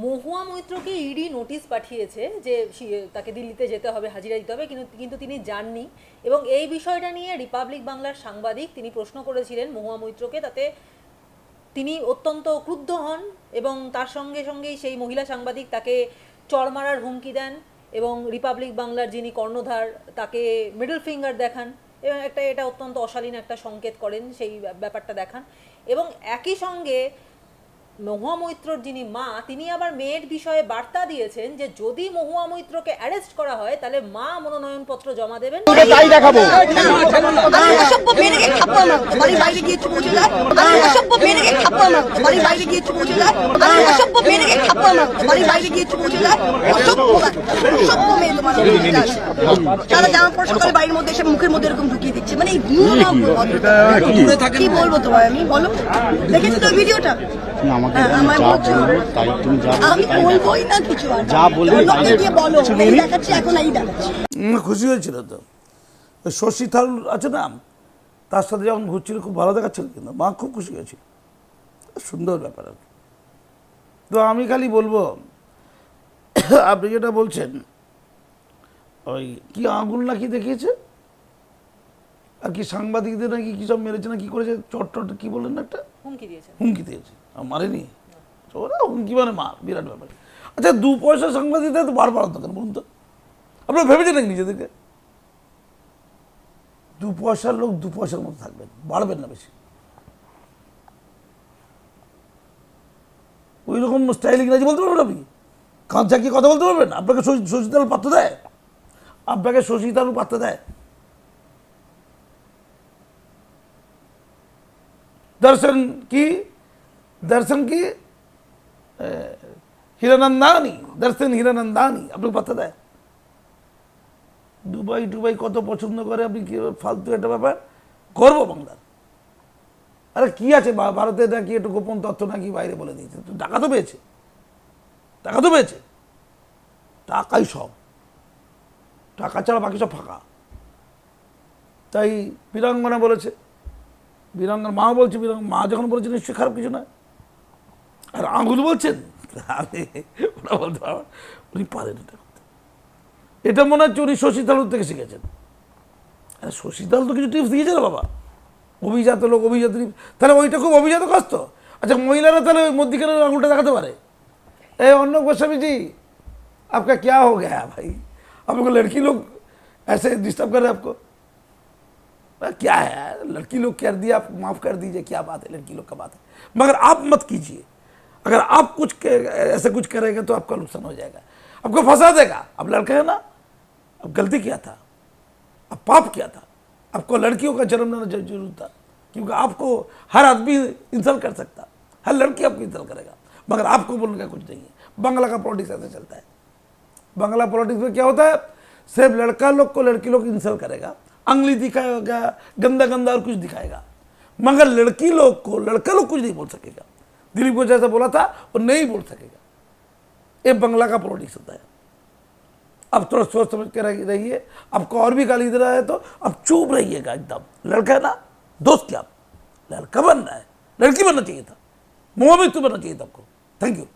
মহুয়া মৈত্রকে ED notice পাঠিয়েছে যে তাকে দিল্লিতে যেতে হবে, হাজিরা দিতে হবে, কিন্তু কিন্তু তিনি যাননি। এবং এই বিষয়টা নিয়ে রিপাবলিক বাংলার সাংবাদিক তিনি প্রশ্ন করেছিলেন মহুয়া মৈত্রকে, তাতে তিনি অত্যন্ত ক্রুদ্ধ হন এবং তার সঙ্গে সঙ্গেই সেই মহিলা সাংবাদিক তাকে চড় মারার হুমকি দেন এবং রিপাবলিক বাংলার যিনি কর্ণধার তাকে মিডল ফিঙ্গার দেখান এবং এটা অত্যন্ত অশালীন একটা সংকেত করেন, সেই ব্যাপারটা দেখান। এবং একই সঙ্গে মহুয়া মৈত্রর যিনি মা তিনি আবার মেয়ের বিষয়ে বার্তা দিয়েছেন যে যদি মহুয়া মৈত্রকে অ্যারেস্ট করা হয় তাহলে মা মনোনয়নপত্র জমা দেবেন। তাই দেখাবো। বাড়ির মধ্যে এসে মুখের মধ্যে এরকম ঢুকিয়ে দিচ্ছে, মানে কি বলবো তোমায় আমি, বলো দেখেছো তো ভিডিওটা? খুশি হয়েছিল তো, ওই শশী থারুর আছে না, তার সাথে যখন ঘুরছিল খুব ভালো দেখাচ্ছিল, কিন্তু মা খুব খুশি হয়েছিল। সুন্দর ব্যাপার আর কি। তো আমি খালি বলবো, আপনি যেটা বলছেন ওই কি আঙুল নাকি দেখিয়েছে আর কি সাংবাদিকদের নাকি কি সব মেরেছে না কি করেছে, চট কি বললেন না একটা হুমকি দিয়েছে, হুমকি দিয়েছে, মারেনি ওরা, হুমকি মানে মার, বিরাট ব্যাপার। আচ্ছা 2 পয়সা সাংবাদিকদের তো বারবার দরকার বলুন তো, আপনারা ভেবেছেন নাকি নিজেদেরকে? 2 পয়সার লোক 2 পয়সার মতো থাকবেন, বাড়বেন না বেশি। ওই রকম স্টাইল ইংরাজি বলতে পারবেন আপনি? কাঁচা কি কথা বলতে পারবেন? আপনাকে শশী থারুর পাত্র দেয়? আপনাকে শশী থারুর পাত্র দেয়? दर्शन की হিরানন্দানি, দর্শন হিরানন্দানি, আপনাকে পাত্তা দেয়? দুবাই কত পছন্দ করে আপনি, কি ফালতু একটা ব্যাপার। গর্ব বাংলার। আরে কি আছে ভারতে নাকি একটু গোপন তথ্য নাকি বাইরে বলে দিয়েছে, টাকা তো পেয়েছে, টাকাই সব, টাকা ছাড়া বাকি সব ফাঁকা। তাই বীরাঙ্গনা বলেছে, বীরাঙ্গনা মা বলছে, মা যখন বলেছে নিশ্চয়ই খারাপ কিছু নয়। আর আঙুল বলছেন, ওরা বলতে পারবেন উনি পারেন এটা করতে। এটা মনে হচ্ছে উনি শশী থারুর থেকে শিখেছেন। আরে শশী থারুর তো কিছু টিপস দিয়েছে না বাবা, অভিজাত লোক, অভিজাত, তাহলে ওইটা খুব অভিজাত কাজ তো। আচ্ছা মহিলারা তাহলে ওই মধ্যিখানে আঙুলটা দেখাতে পারে? এই अर्णब गोस्वामी जी आपका क्या हो गया भाई, आपको लड़की लोग ऐसे डिस्टर्ब कर रहे हैं आपको? क्या है यार, लड़की लोग कर दिया, आप माफ़ कर दीजिए, क्या बात है, लड़की लोग का बात है, मगर आप मत कीजिए। अगर आप ऐसे कुछ करेंगे तो आपका नुकसान हो जाएगा, आपको फंसा देगा। अब लड़का है ना, अब गलती किया था, अब पाप किया था, आपको लड़कियों का जन्म लेना जरूर था, क्योंकि आपको हर आदमी इंसल्ट कर सकता, हर लड़की आपको इंसल्ट करेगा, मगर आपको बोलने का कुछ नहीं है। बांग्ला का पॉलिटिक्स ऐसे चलता है। बांग्ला पॉलिटिक्स में क्या होता है, सिर्फ लड़का लोग को लड़की लोग इंसल्ट करेगा, अंगली दिखाएगा, गंदा गंदा और कुछ दिखाएगा, मगर लड़की लोग को लड़का लोग कुछ नहीं बोल सकेगा। दिलीप को जैसा बोला था वो नहीं बोल सकेगा। ये बांग्ला का पॉलिटिक्स होता है। अब थोड़ा सोच समझ के रहिए, आपको और भी गाली दे रहा है तो अब चुप रहिएगा एकदम। लड़का है ना, दोस्त क्या, लड़का बनना है, लड़की बनना चाहिए था, मोहम्मद बनना चाहिए था आपको। Thank you.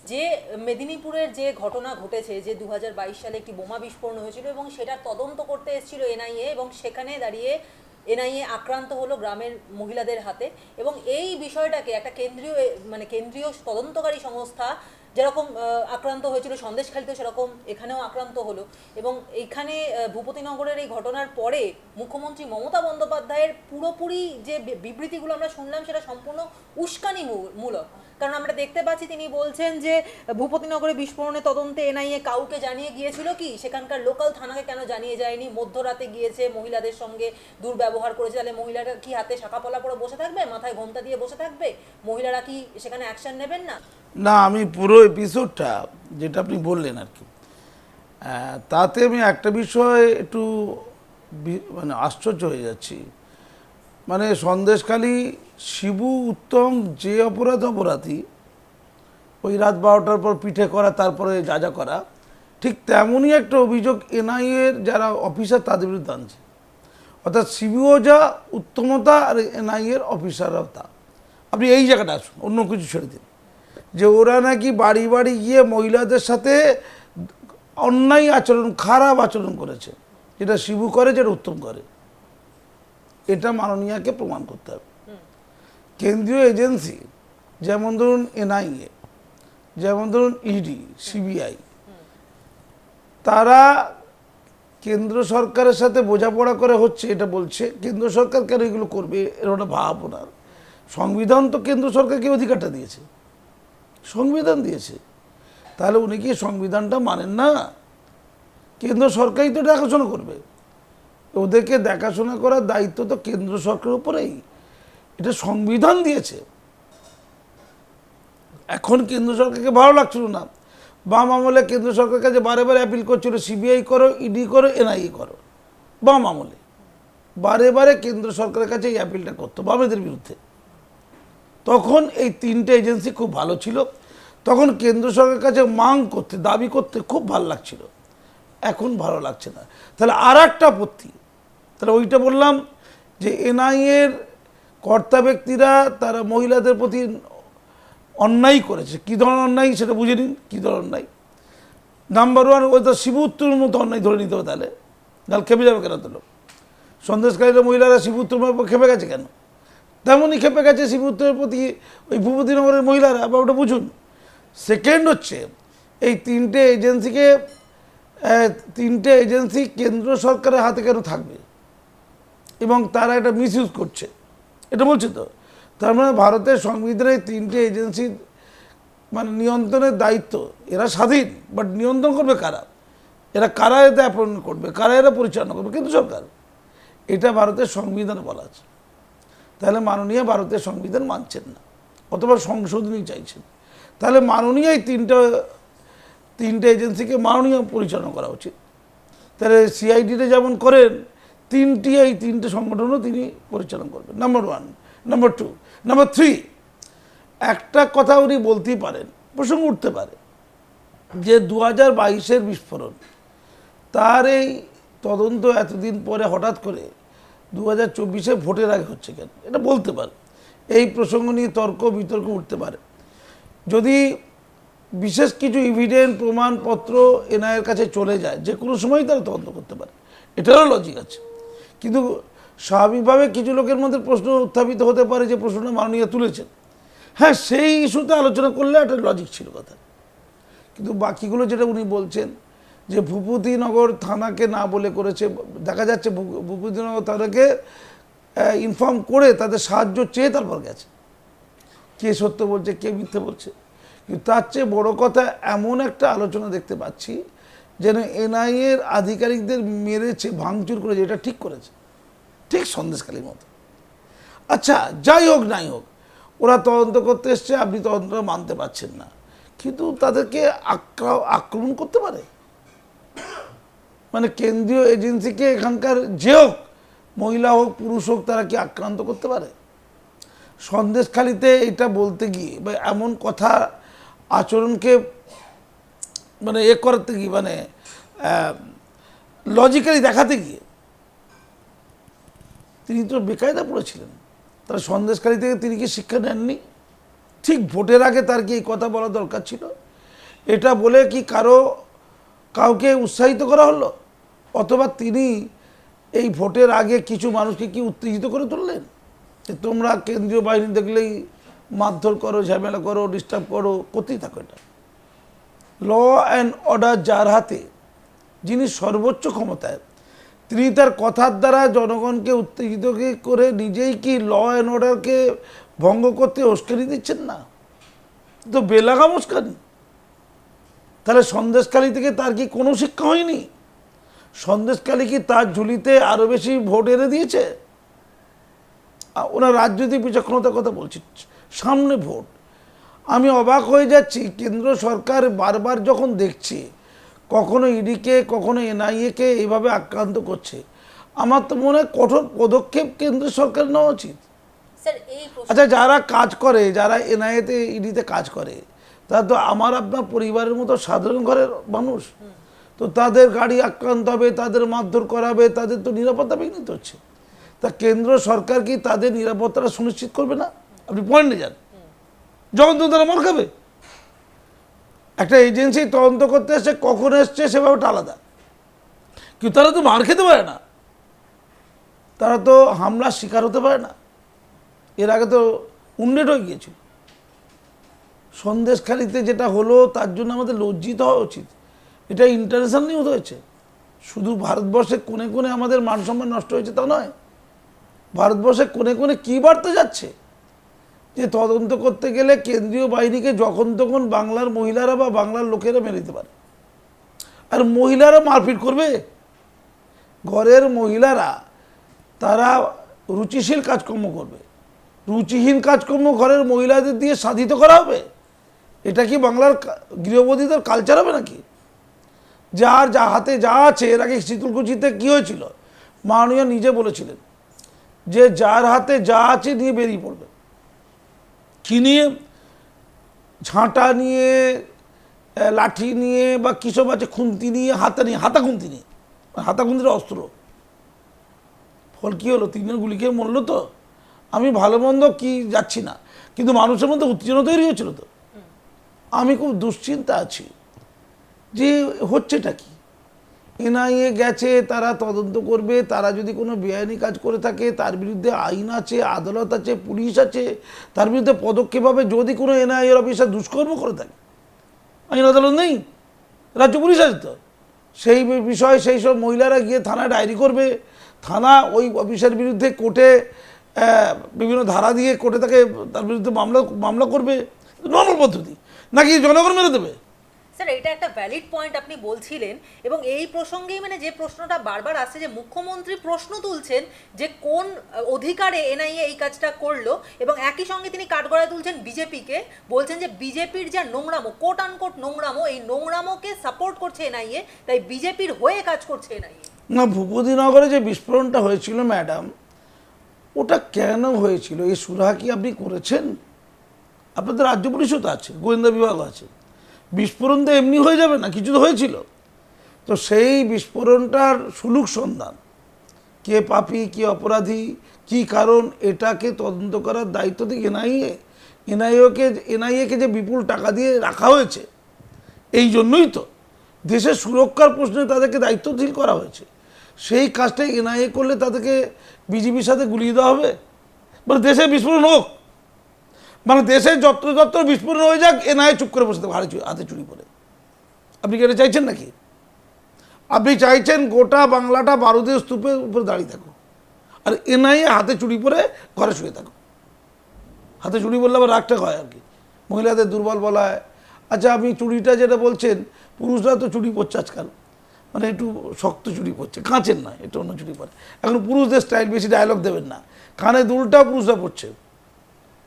যে মেদিনীপুরের যে ঘটনা ঘটেছে, যে 2022 সালে একটি বোমা বিস্ফোরণ হয়েছিল এবং সেটা তদন্ত করতে এসেছিল এনআইএ, এবং সেখানে দাঁড়িয়ে এনআইএ আক্রান্ত হলো গ্রামের মহিলাদের হাতে। এবং এই বিষয়টাকে একটা কেন্দ্রীয় তদন্তকারী সংস্থা যেরকম আক্রান্ত হয়েছিল সন্দেশখালিতে, সেরকম এখানেও আক্রান্ত হলো। এবং এইখানে ভূপতিনগরের এই ঘটনার পরে মুখ্যমন্ত্রী মমতা বন্দ্যোপাধ্যায়ের পুরোপুরি যে বিবৃতিগুলো আমরা শুনলাম সেটা সম্পূর্ণ উস্কানিমূলক। কারণ আমরা দেখতে পাচ্ছি তিনি বলছেন যে ভূপতিনগরে বিস্ফোরণের তদন্তে এনআইএ কাউকে জানিয়ে গিয়েছিল কি, সেখানকার লোকাল থানাকে কেন জানিয়ে যায়নি, মধ্যরাতে গিয়েছে, মহিলাদের সঙ্গে দুর্ব্যবহার করেছে, তাহলে মহিলারা কি হাতে শাঁখাপলা পরে বসে থাকবে, মাথায় ঘোমটা দিয়ে বসে থাকবে? মহিলারা কি সেখানে অ্যাকশন নেবেন না? না, আমি পুরো এপিসোডটা যেটা আপনি বললেন আর কি, তাতে আমি একটা বিষয় একটু মানে আশ্চর্য হয়ে যাচ্ছি। মানে সন্দেশখালী শিবু উত্তম যে অপরাধী ওই রাত 12টার পর পিঠে করা, তারপরে যা করা, ঠিক তেমনই একটা অভিযোগ এনআইএর যারা অফিসার তাদের বিরুদ্ধে আনছে। অর্থাৎ শিবুও যা উত্তমতা আর এনআইএর অফিসাররাও তা। আপনি এই জায়গাটা আসুন, অন্য কিছু ছেড়ে দিন। যে ওরা নাকি বাড়ি বাড়ি গিয়ে মহিলাদের সাথে অন্যায় আচরণ, খারাপ আচরণ করেছে, যেটা শিবু করে, যেটা উত্তম করে। এটা মাননীয়াকে প্রমাণ করতে হবে। কেন্দ্রীয় এজেন্সি যেমন ধরুন এনআইএ, যেমন ধরুন ইডি, সিবিআই, তারা কেন্দ্র সরকারের সাথে বোঝাপড়া করে হচ্ছে, এটা বলছে। কেন্দ্র সরকার কেন এগুলো করবে, এর একটা ভাব ওনার। সংবিধান তো কেন্দ্র সরকারকে অধিকারটা দিয়েছে, সংবিধান দিয়েছে। তাহলে উনি কি সংবিধানটা মানেন না? কেন্দ্র সরকারই তো দেখাশোনা করবে, ওদেরকে দেখাশোনা করার দায়িত্ব তো কেন্দ্র সরকারের উপরেই। এটা সংবিধান দিয়েছে। এখন কেন্দ্র সরকারকে ভালো লাগছিল না, বাম আমলে কেন্দ্র সরকারের কাছে বারে বারে অ্যাপিল করছিল, সিবিআই করো, ইডি করো, এনআইএ করো। বাম আমলে বারে বারে কেন্দ্র সরকারের কাছে এই অ্যাপিলটা করতো বামেদের বিরুদ্ধে। তখন এই তিনটে এজেন্সি খুব ভালো ছিল, তখন কেন্দ্র সরকারের কাছে মাং করতে, দাবি করতে খুব ভালো লাগছিল। এখন ভালো লাগছে না। তাহলে আর একটা আপত্তি, তাহলে ওইটা বললাম যে এনআইএর কর্তা ব্যক্তিরা তারা মহিলাদের প্রতি অন্যায় করেছে। কী ধরনের অন্যায় সেটা বুঝে নিন, কী ধরনের অন্যায়। নাম্বার ওয়ান, ওই তো শিবু উত্তমের মতো অন্যায় ধরে নিতে হবে। তাহলে খেপে যাবে কেন? তো সন্দেশকারীরা মহিলারা শিবু উত্তমের খেপে গেছে কেন? তেমনই খেপে গেছে শিবু উত্তমের প্রতি ওই ভূপতিনগরের মহিলারা, আবার ওটা বুঝুন। সেকেন্ড হচ্ছে, এই তিনটে এজেন্সি কেন্দ্র সরকারের হাতে কেন থাকবে, এবং তারা এটা মিসইউজ করছে, এটা বলছে তো। তার মানে ভারতের সংবিধানে তিনটে এজেন্সির মানে নিয়ন্ত্রণের দায়িত্ব, এরা স্বাধীন, বাট নিয়ন্ত্রণ করবে কারা? এরা কারা এতে অ্যাপয়েন্ট করবে, কারা এরা পরিচালনা করবে? কেন্দ্র সরকার। এটা ভারতের সংবিধানে বলা আছে। তাহলে মাননীয় ভারতের সংবিধান মানছেন না, অথবা সংশোধনী চাইছেন। তাহলে মাননীয় এই তিনটে এজেন্সিকে মাননীয় পরিচালনা করা উচিত। তাহলে সিআইডিতে যেমন করেন, এই তিনটে সংগঠনও তিনি পরিচালনা করবেন। Number one. Number two, number three, একটা কথা উনি বলতেই পারেন, প্রসঙ্গ উঠতে পারে, যে 2022-এর বিস্ফোরণ, তার এই তদন্ত এতদিন পরে হঠাৎ করে 2024-এ ভোটের আগে হচ্ছে কেন, এটা বলতে পারে। এই প্রসঙ্গ নিয়ে তর্ক বিতর্ক উঠতে পারে। যদি বিশেষ কিছু ইভিডেন্স, প্রমাণপত্র এনআইএর কাছে চলে যায়, যে কোনো সময় তারা তদন্ত করতে পারে, এটারও লজিক আছে। কিন্তু স্বাভাবিকভাবে কিছু লোকের মধ্যে প্রশ্ন উত্থাপিত হতে পারে, যে প্রশ্নটা মাননীয় তুলেছেন, হ্যাঁ সেই ইস্যুতে আলোচনা করলে একটা লজিক ছিল কথা। কিন্তু বাকিগুলো যেটা উনি বলছেন, যে ভূপতিনগর থানাকে না বলে করেছে, দেখা যাচ্ছে ভূপতিনগর থানাকে ইনফর্ম করে তাদের সাহায্য চেয়ে তারপর গেছে। কে সত্য বলছে, কে মিথ্যে বলছে? কিন্তু তার চেয়ে বড় কথা, এমন একটা আলোচনা দেখতে পাচ্ছি যেন এনআইএর আধিকারিকদের মেরেছে, ভাঙচুর করেছে, এটা ঠিক করেছে, ঠিক সন্দেশখালীর মতো। আচ্ছা, যাই হোক নাই হোক, ওরা তদন্ত করতে এসছে, আপনি তদন্তটা মানতে পারছেন না, কিন্তু তাদেরকে আক্রমণ করতে পারে? মানে কেন্দ্রীয় এজেন্সিকে এখানকার যে হোক, মহিলা হোক পুরুষ হোক, তারা কি আক্রান্ত করতে পারে? সন্দেশখালীতে এটা বলতে গিয়ে বা এমন কথা আচরণকে মানে করতে গিয়ে, মানে লজিক্যালি দেখাতে গিয়ে তিনি তো বেকায়দা পড়েছিলেন। তার সন্দেশখালী থেকে তিনি কি শিক্ষা নেননি? ঠিক ভোটের আগে তার কি এই কথা বলা দরকার ছিল? এটা বলে কি কাউকে উৎসাহিত করা হলো? অথবা তিনি এই ভোটের আগে কিছু মানুষকে কি উত্তেজিত করে তুললেন, যে তোমরা কেন্দ্রীয় বাহিনী দেখলেই মারধর করো, ঝামেলা করো, ডিস্টার্ব করো, করতেই থাকো? এটা ল অ্যান্ড অর্ডার যার হাতে, যিনি সর্বোচ্চ ক্ষমতায়, তিনি তার কথার দ্বারা জনগণকে উত্তেজিত করে নিজেই কি ল অ্যান্ড অর্ডারকে ভঙ্গ করতে উস্কানি দিচ্ছেন না? তো বেলাগাম উস্কানি। তাহলে সন্দেশখালী থেকে তার কি কোনো শিক্ষা হয়নি? সন্দেশখালী কি তার ঝুলিতে আরও বেশি ভোট এনে দিয়েছে? ওনার রাজনৈতিক বিচক্ষণতার কথা বলছি, সামনে ভোট। আমি অবাক হয়ে যাচ্ছি, কেন্দ্র সরকার বারবার যখন দেখছে কখনো ইডিকে, কখনো এনআইএকে এইভাবে আক্রান্ত করছে, আমার তো মনে হয় কঠোর পদক্ষেপ কেন্দ্র সরকার নেওয়া উচিত। আচ্ছা, যারা কাজ করে, যারা এনআইএতে, ইডিতে কাজ করে, তারা তো আমার আপনার পরিবারের মতো সাধারণ ঘরের মানুষ। তো তাদের গাড়ি আক্রান্ত হবে, তাদের মারধর করাবে, তাদের তো নিরাপত্তা বিঘ্নিত হচ্ছে। তা কেন্দ্র সরকার কি তাদের নিরাপত্তাটা সুনিশ্চিত করবে না? আপনি পয়েন্টে যান, যখন তো তারা মার খাবে, একটা এজেন্সি তদন্ত করতে এসছে, কখন এসছে সে ব্যাপারটা আলাদা, কিন্তু তারা তো মার খেতে পারে না, তারা তো হামলার শিকার হতে পারে না। এর আগে তো উন্ডেট হয়ে গিয়েছিল। সন্দেশখালিতে যেটা হলো তার জন্য আমাদের লজ্জিত হওয়া উচিত। এটা ইন্টারন্যাশনাল নিউজ হয়েছে, শুধু ভারতবর্ষের কোণে কোণে আমাদের মান সম্মান নষ্ট হয়েছে তা নয়, ভারতবর্ষের কোণে কোণে কী বার্তা যাচ্ছে যে তদন্ত করতে গেলে কেন্দ্রীয় বাহিনীকে যখন তখন বাংলার মহিলারা বা বাংলার লোকেরা মেরে দিতে পারে। আর মহিলারা মারপিট করবে? ঘরের মহিলারা তারা রুচিশীল কাজকর্ম করবে, রুচিহীন কাজকর্ম ঘরের মহিলাদের দিয়ে সাধিত করা হবে? এটা কি বাংলার গৃহবধূদের কালচার হবে নাকি? যার যা হাতে যা আছে, এর আগে শীতলকুচিতে কী হয়েছিল মাননীয় নিজে বলেছিলেন যে যার হাতে যা আছে নিয়ে বেরিয়ে পড়বে। কী নিয়ে? ঝাঁটা নিয়ে, লাঠি নিয়ে, বা কিসব আছে, খুন্তি নিয়ে, হাতা খুন্তি নিয়ে, হাতা খুন্তির অস্ত্র। ফল কী হলো? তিনজন গুলি খেয়ে মরলো তো। আমি ভালো মন্দ কি যাচ্ছি না, কিন্তু মানুষের মধ্যে উত্তেজনা তৈরি হয়েছিল তো। আমি খুব দুশ্চিন্তা আছি যে হচ্ছেটা কি। এনআইএ গেছে, তারা তদন্ত করবে, তারা যদি কোনো বেআইনি কাজ করে থাকে তার বিরুদ্ধে আইন আছে, আদালত আছে, পুলিশ আছে, তার বিরুদ্ধে পদক্ষেপ হবে। যদি কোনো এনআইএর অফিসার দুষ্কর্ম করে থাকে, আইন আদালত নেই, রাজ্য পুলিশ আছে তো, সেই বিষয়ে সেই সব মহিলারা গিয়ে থানায় ডায়েরি করবে, থানা ওই অফিসার বিরুদ্ধে কোর্টে বিভিন্ন ধারা দিয়ে কোর্টে তাকে তার বিরুদ্ধে মামলা করবে। নর্মাল পদ্ধতি, নাকি জনগণ মেরে দেবে? স্যার, এটা একটা ভ্যালিড পয়েন্ট আপনি বলছিলেন, এবং এই প্রসঙ্গেই মানে যে প্রশ্নটা বারবার আসছে যে মুখ্যমন্ত্রী প্রশ্ন তুলছেন যে কোন অধিকারে এনআইএ এই কাজটা করলো, এবং একই সঙ্গে তিনি কাঠগড়ায় তুলছেন বিজেপিকে, বলছেন যে বিজেপির যা নোংরামো, কোট আনকোট নোংরামো, এই নোংরামোকে সাপোর্ট করছে এনআইএ, তাই বিজেপির হয়ে কাজ করছে এনআইএ। না, ভূপতিনগরে যে বিস্ফোরণটা হয়েছিল ম্যাডাম, ওটা কেন হয়েছিল? এই সুরাহা কি আপনি করেছেন? আপনাদের রাজ্য পুলিশও তো আছে, গোয়েন্দা বিভাগ আছে। বিস্ফোরণ তো এমনি হয়ে যাবে না, কিছু তো হয়েছিল। তো সেই বিস্ফোরণটার সুলুক সন্ধান, কে পাপী, কে অপরাধী, কি কারণ, এটাকে তদন্ত করার দায়িত্ব থেকে এনআইএকে যে বিপুল টাকা দিয়ে রাখা হয়েছে, এই জন্যই তো দেশের সুরক্ষার প্রশ্নে তাদেরকে দায়িত্বশীল করা হয়েছে। সেই কাজটাই এনআইএ করলে তাদেরকে বিজেপির সাথে গুলিয়ে দেওয়া হবে? মানে দেশে বিস্ফোরণ হোক, মানে দেশে যত্র বিস্ফোরণ হয়ে যাক, এনআইএ চুপ করে বসে থাকবে হাতে চুরি করে। আপনি কি এটা চাইছেন নাকি? আপনি চাইছেন গোটা বাংলাটা বারুদের স্তূপের উপরে দাঁড়িয়ে থাকুক, আর এনআইএ হাতে চুরি পরে ঘরে শুয়ে থাকুক? হাতে চুরি বললে আবার রাগটা হয় আর কি, মহিলাদের দুর্বল বলা হয়। আচ্ছা, আপনি চুরিটা যেটা বলছেন, পুরুষরা তো চুরি পরছে আজকাল, মানে একটু শক্ত চুরি পরছে, কাঁচের নয়, এটা অন্য চুরি পরে। এখন পুরুষদের স্টাইল, বেশি ডায়লগ দেবেন না, কানে দুলটাও পুরুষরা পড়ছে।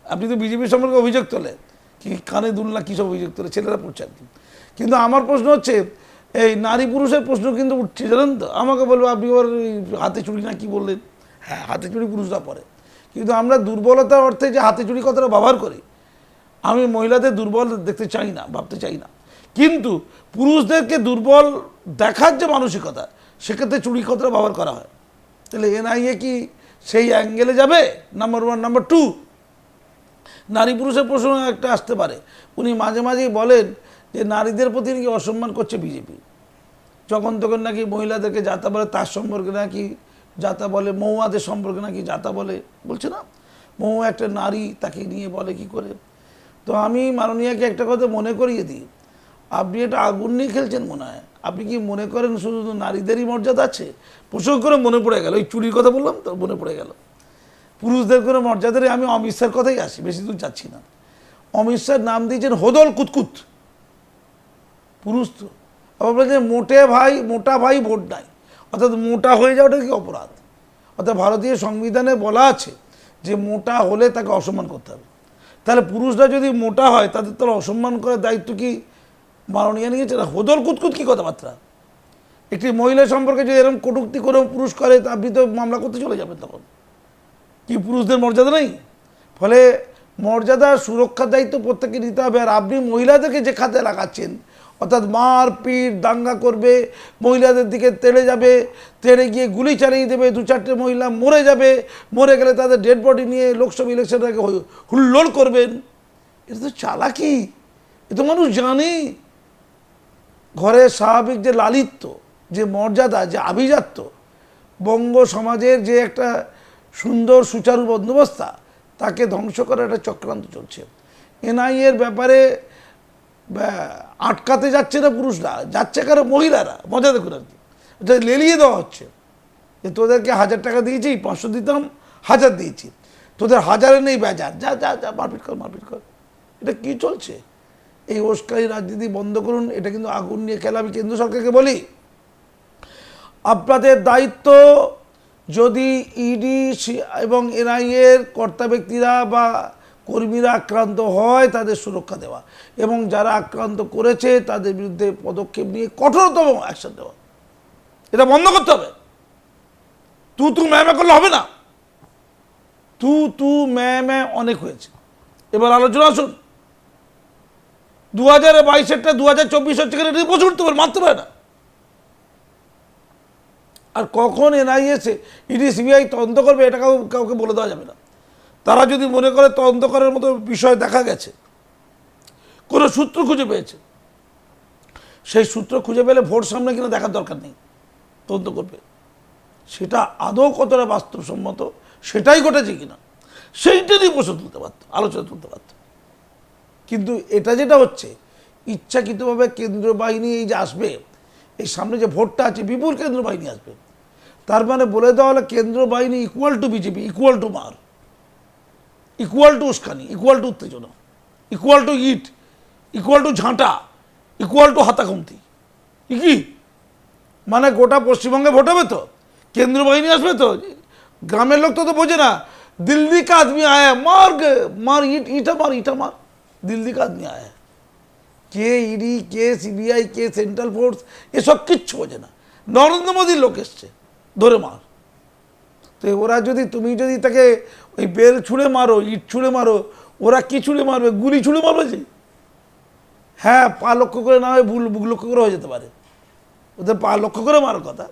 আপনি তো বিজেপির সম্পর্কে অভিযোগ তোলে, কি কানে দুল না কী সব অভিযোগ তোলে, ছেলেরা পড়ছে আর কি। কিন্তু আমার প্রশ্ন হচ্ছে, এই নারী পুরুষের প্রশ্ন কিন্তু উঠছে, জানেন তো। আমাকে বলবো আপনি ওর হাতে চুরি না কি বললেন, হ্যাঁ হাতে চুরি পুরুষরা পরে, কিন্তু আমরা দুর্বলতার অর্থে যে হাতে চুরি কথাটা ব্যবহার করি, আমি মহিলাদের দুর্বল দেখতে চাই না, ভাবতে চাই না, কিন্তু পুরুষদেরকে দুর্বল দেখার যে মানসিকতা, সেক্ষেত্রে চুরি কথাটা ব্যবহার করা হয়। তাহলে এনআইএ কি সেই অ্যাঙ্গেলে যাবে? Number one. নাম্বার টু, নারী পুরুষের প্রশ্ন একটা আসতে পারে। উনি মাঝে মাঝেই বলেন যে নারীদের প্রতি নাকি অসম্মান করছে বিজেপি, যখন তখন নাকি মহিলাদেরকে যাতা বলে, তার সম্পর্কে নাকি যাতা বলে, মহুয়াদের সম্পর্কে নাকি যাতা বলে, বলছে না? মহুয়া একটা নারী, তাকে নিয়ে বলে কি করে? তো আমি মাননীয়াকে একটা কথা মনে করিয়ে দিই, আপনি এটা আগুন নিয়ে খেলছেন মনে হয়। আপনি কি মনে করেন শুধু নারীদেরই মর্যাদা আছে? প্রসঙ্গ করে মনে পড়ে গেল, ওই চুরির কথা বললাম তো, মনে পড়ে গেল পুরুষদের কোনো মর্যাদারে। আমি অমিত শাহর কথাই আসি, বেশি দূর যাচ্ছি না। অমিত শাহর নাম দিয়েছেন হোদল কুতকুত, পুরুষ তো। আবার বলছেন মোটা ভাই ভোট নাই, অর্থাৎ মোটা হয়ে যাওয়াটা কি অপরাধ? অর্থাৎ ভারতীয় সংবিধানে বলা আছে যে মোটা হলে তাকে অসম্মান করতে হবে। তাহলে পুরুষরা যদি মোটা হয়, তাদের তো অসম্মান করার দায়িত্ব কি মাননীয় নিয়েছে না? হোদল কুতকুত কি কথাবার্তা? একটি মহিলা সম্পর্কে যদি এরকম কটূক্তি করে পুরুষ করে, আপনি তো মামলা করতে চলে যাবেন। তখন কি পুরুষদের মর্যাদা নেই? ফলে মর্যাদা সুরক্ষার দায়িত্ব প্রত্যেকে নিতে হবে। আর আপনি মহিলাদেরকে যে খাতে লাগাচ্ছেন, অর্থাৎ মারপিট, দাঙ্গা করবে, মহিলাদের দিকে তেড়ে যাবে, তেড়ে গিয়ে গুলি চালিয়ে দেবে, 2-4টে মহিলা মরে যাবে, মরে গেলে তাদের ডেড বডি নিয়ে লোকসভা ইলেকশনের আগে হুল্লোড় করবেন, এটা তো চালাকি। এ তো মানুষ জানে ঘরের স্বাভাবিক যে লালিত্য, যে মর্যাদা, যে আভিজাত্য, বঙ্গ সমাজের যে একটা সুন্দর সুচারু বন্দোবস্তা, তাকে ধ্বংস করার একটা চক্রান্ত চলছে। এনআইএর ব্যাপারে আটকাতে যাচ্ছে না পুরুষরা, যাচ্ছে কারো মহিলারা, মজা দেখুন আর কি, এটা লেলিয়ে দেওয়া হচ্ছে যে তোদেরকে 1000 টাকা দিয়েছি, 500 দিতাম, 1000 দিয়েছি, তোদের 1000-এ নেই বেজার, যা যা যা মারপিট কর মারপিট কর। এটা কি চলছে? এই ওস্কারি রাজনীতি বন্ধ করুন। এটা কিন্তু আগুন নিয়ে খেলা। আমি কেন্দ্র সরকারকে বলি, আপনাদের দায়িত্ব, যদি ইডি এবং এনআইএর কর্তা ব্যক্তিরা বা কর্মীরা আক্রান্ত হয় তাদের সুরক্ষা দেওয়া, এবং যারা আক্রান্ত করেছে তাদের বিরুদ্ধে পদক্ষেপ নিয়ে কঠোরতম অ্যাকশন দেওয়া। এটা বন্ধ করতে হবে। তু ম্যামে করলে হবে না। তু ম্যামে অনেক হয়েছে। এবার আলোচনা আসুন। 2022-এরটা 2024 হচ্ছে কেন, এটা বছর উঠতে পারে, মারতে পারে না। আর কখন এনআইএ ইডি সিবিআই তদন্ত করবে এটা কাউকে বলে দেওয়া যাবে না। তারা যদি মনে করে তদন্ত করার মতো বিষয় দেখা গেছে, কোনো সূত্র খুঁজে পেয়েছে, সেই সূত্র খুঁজে পেলে ভোট সামনে কিনা দেখার দরকার নেই, তদন্ত করবে। সেটা আদৌ কতটা বাস্তবসম্মত, সেটাই ঘটেছে কিনা, সেইটা নিয়ে প্রশ্ন তুলতে পারত, আলোচনা তুলতে পারত। কিন্তু এটা যেটা হচ্ছে, ইচ্ছাকৃতভাবে কেন্দ্রীয় বাহিনী এই যে আসবে, এই সামনে যে ভোটটা আছে, বিপুল কেন্দ্র বাহিনী আসবে, তার মানে বলে দেওয়া হলো কেন্দ্র বাহিনী equal to BJP, equal to মার, ইকুয়াল টু উস্কানি, ইকুয়াল টু উত্তেজনা, equal to it, equal to ঝাঁটা, ইকুয়াল টু হাতাখুমতি। কি মানে গোটা পশ্চিমবঙ্গে ভোট হবে তো, কেন্দ্র বাহিনী আসবে তো, গ্রামের লোক তো বোঝে না। দিল্লি কা আদমি আয়া মার মার ইটা মার ইটা মার, দিল্লি কা আদমি আয়া। কে ইডি, কে সিবিআই, কে সেন্ট্রাল ফোর্স, এসব কিচ্ছু বোঝে না। নরেন্দ্র মোদীর লোক এসছে, ধরে মার। তো ওরা যদি, তুমি যদি তাকে ওই বেল ছুঁড়ে মারো, ইট ছুঁড়ে মারো, ওরা কি ছুঁড়ে মারবে? গুলি ছুঁড়ে মারবে যে। হ্যাঁ, পা লক্ষ্য করে না হয় ভুল, বুক লক্ষ্য করে হয়ে যেতে পারে। ওদের পা লক্ষ্য করে মারার কথা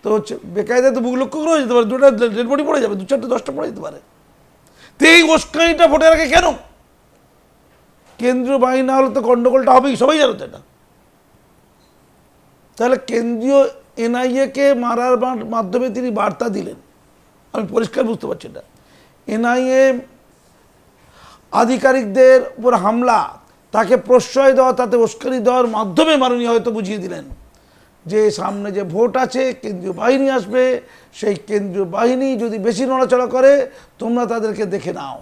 তো হচ্ছে, বেকায়দায় তো বুক লক্ষ্য করে হয়ে যেতে পারে, দুটো ডেড বডি পড়ে যাবে, 2-4টে 10টা পড়ে যেতে পারে। তো এই উস্কানিটা ভোটের আগে কেন? কেন্দ্রীয় বাহিনী না হলে তো গন্ডগোলটা হবেই, সবাই জানো তো এটা। তাহলে কেন্দ্রীয় এনআইএকে মারার মাধ্যমে তিনি বার্তা দিলেন, আমি পরিষ্কার বুঝতে পারছি এটা। এনআইএ আধিকারিকদের উপর হামলা, তাকে প্রশ্রয় দেওয়া, তাতে উস্কানি দেওয়ার মাধ্যমে মাননীয় হয়তো বুঝিয়ে দিলেন যে সামনে যে ভোট আছে, কেন্দ্রীয় বাহিনী আসবে, সেই কেন্দ্রীয় বাহিনী যদি বেশি নড়াচড়া করে তোমরা তাদেরকে দেখে নাও।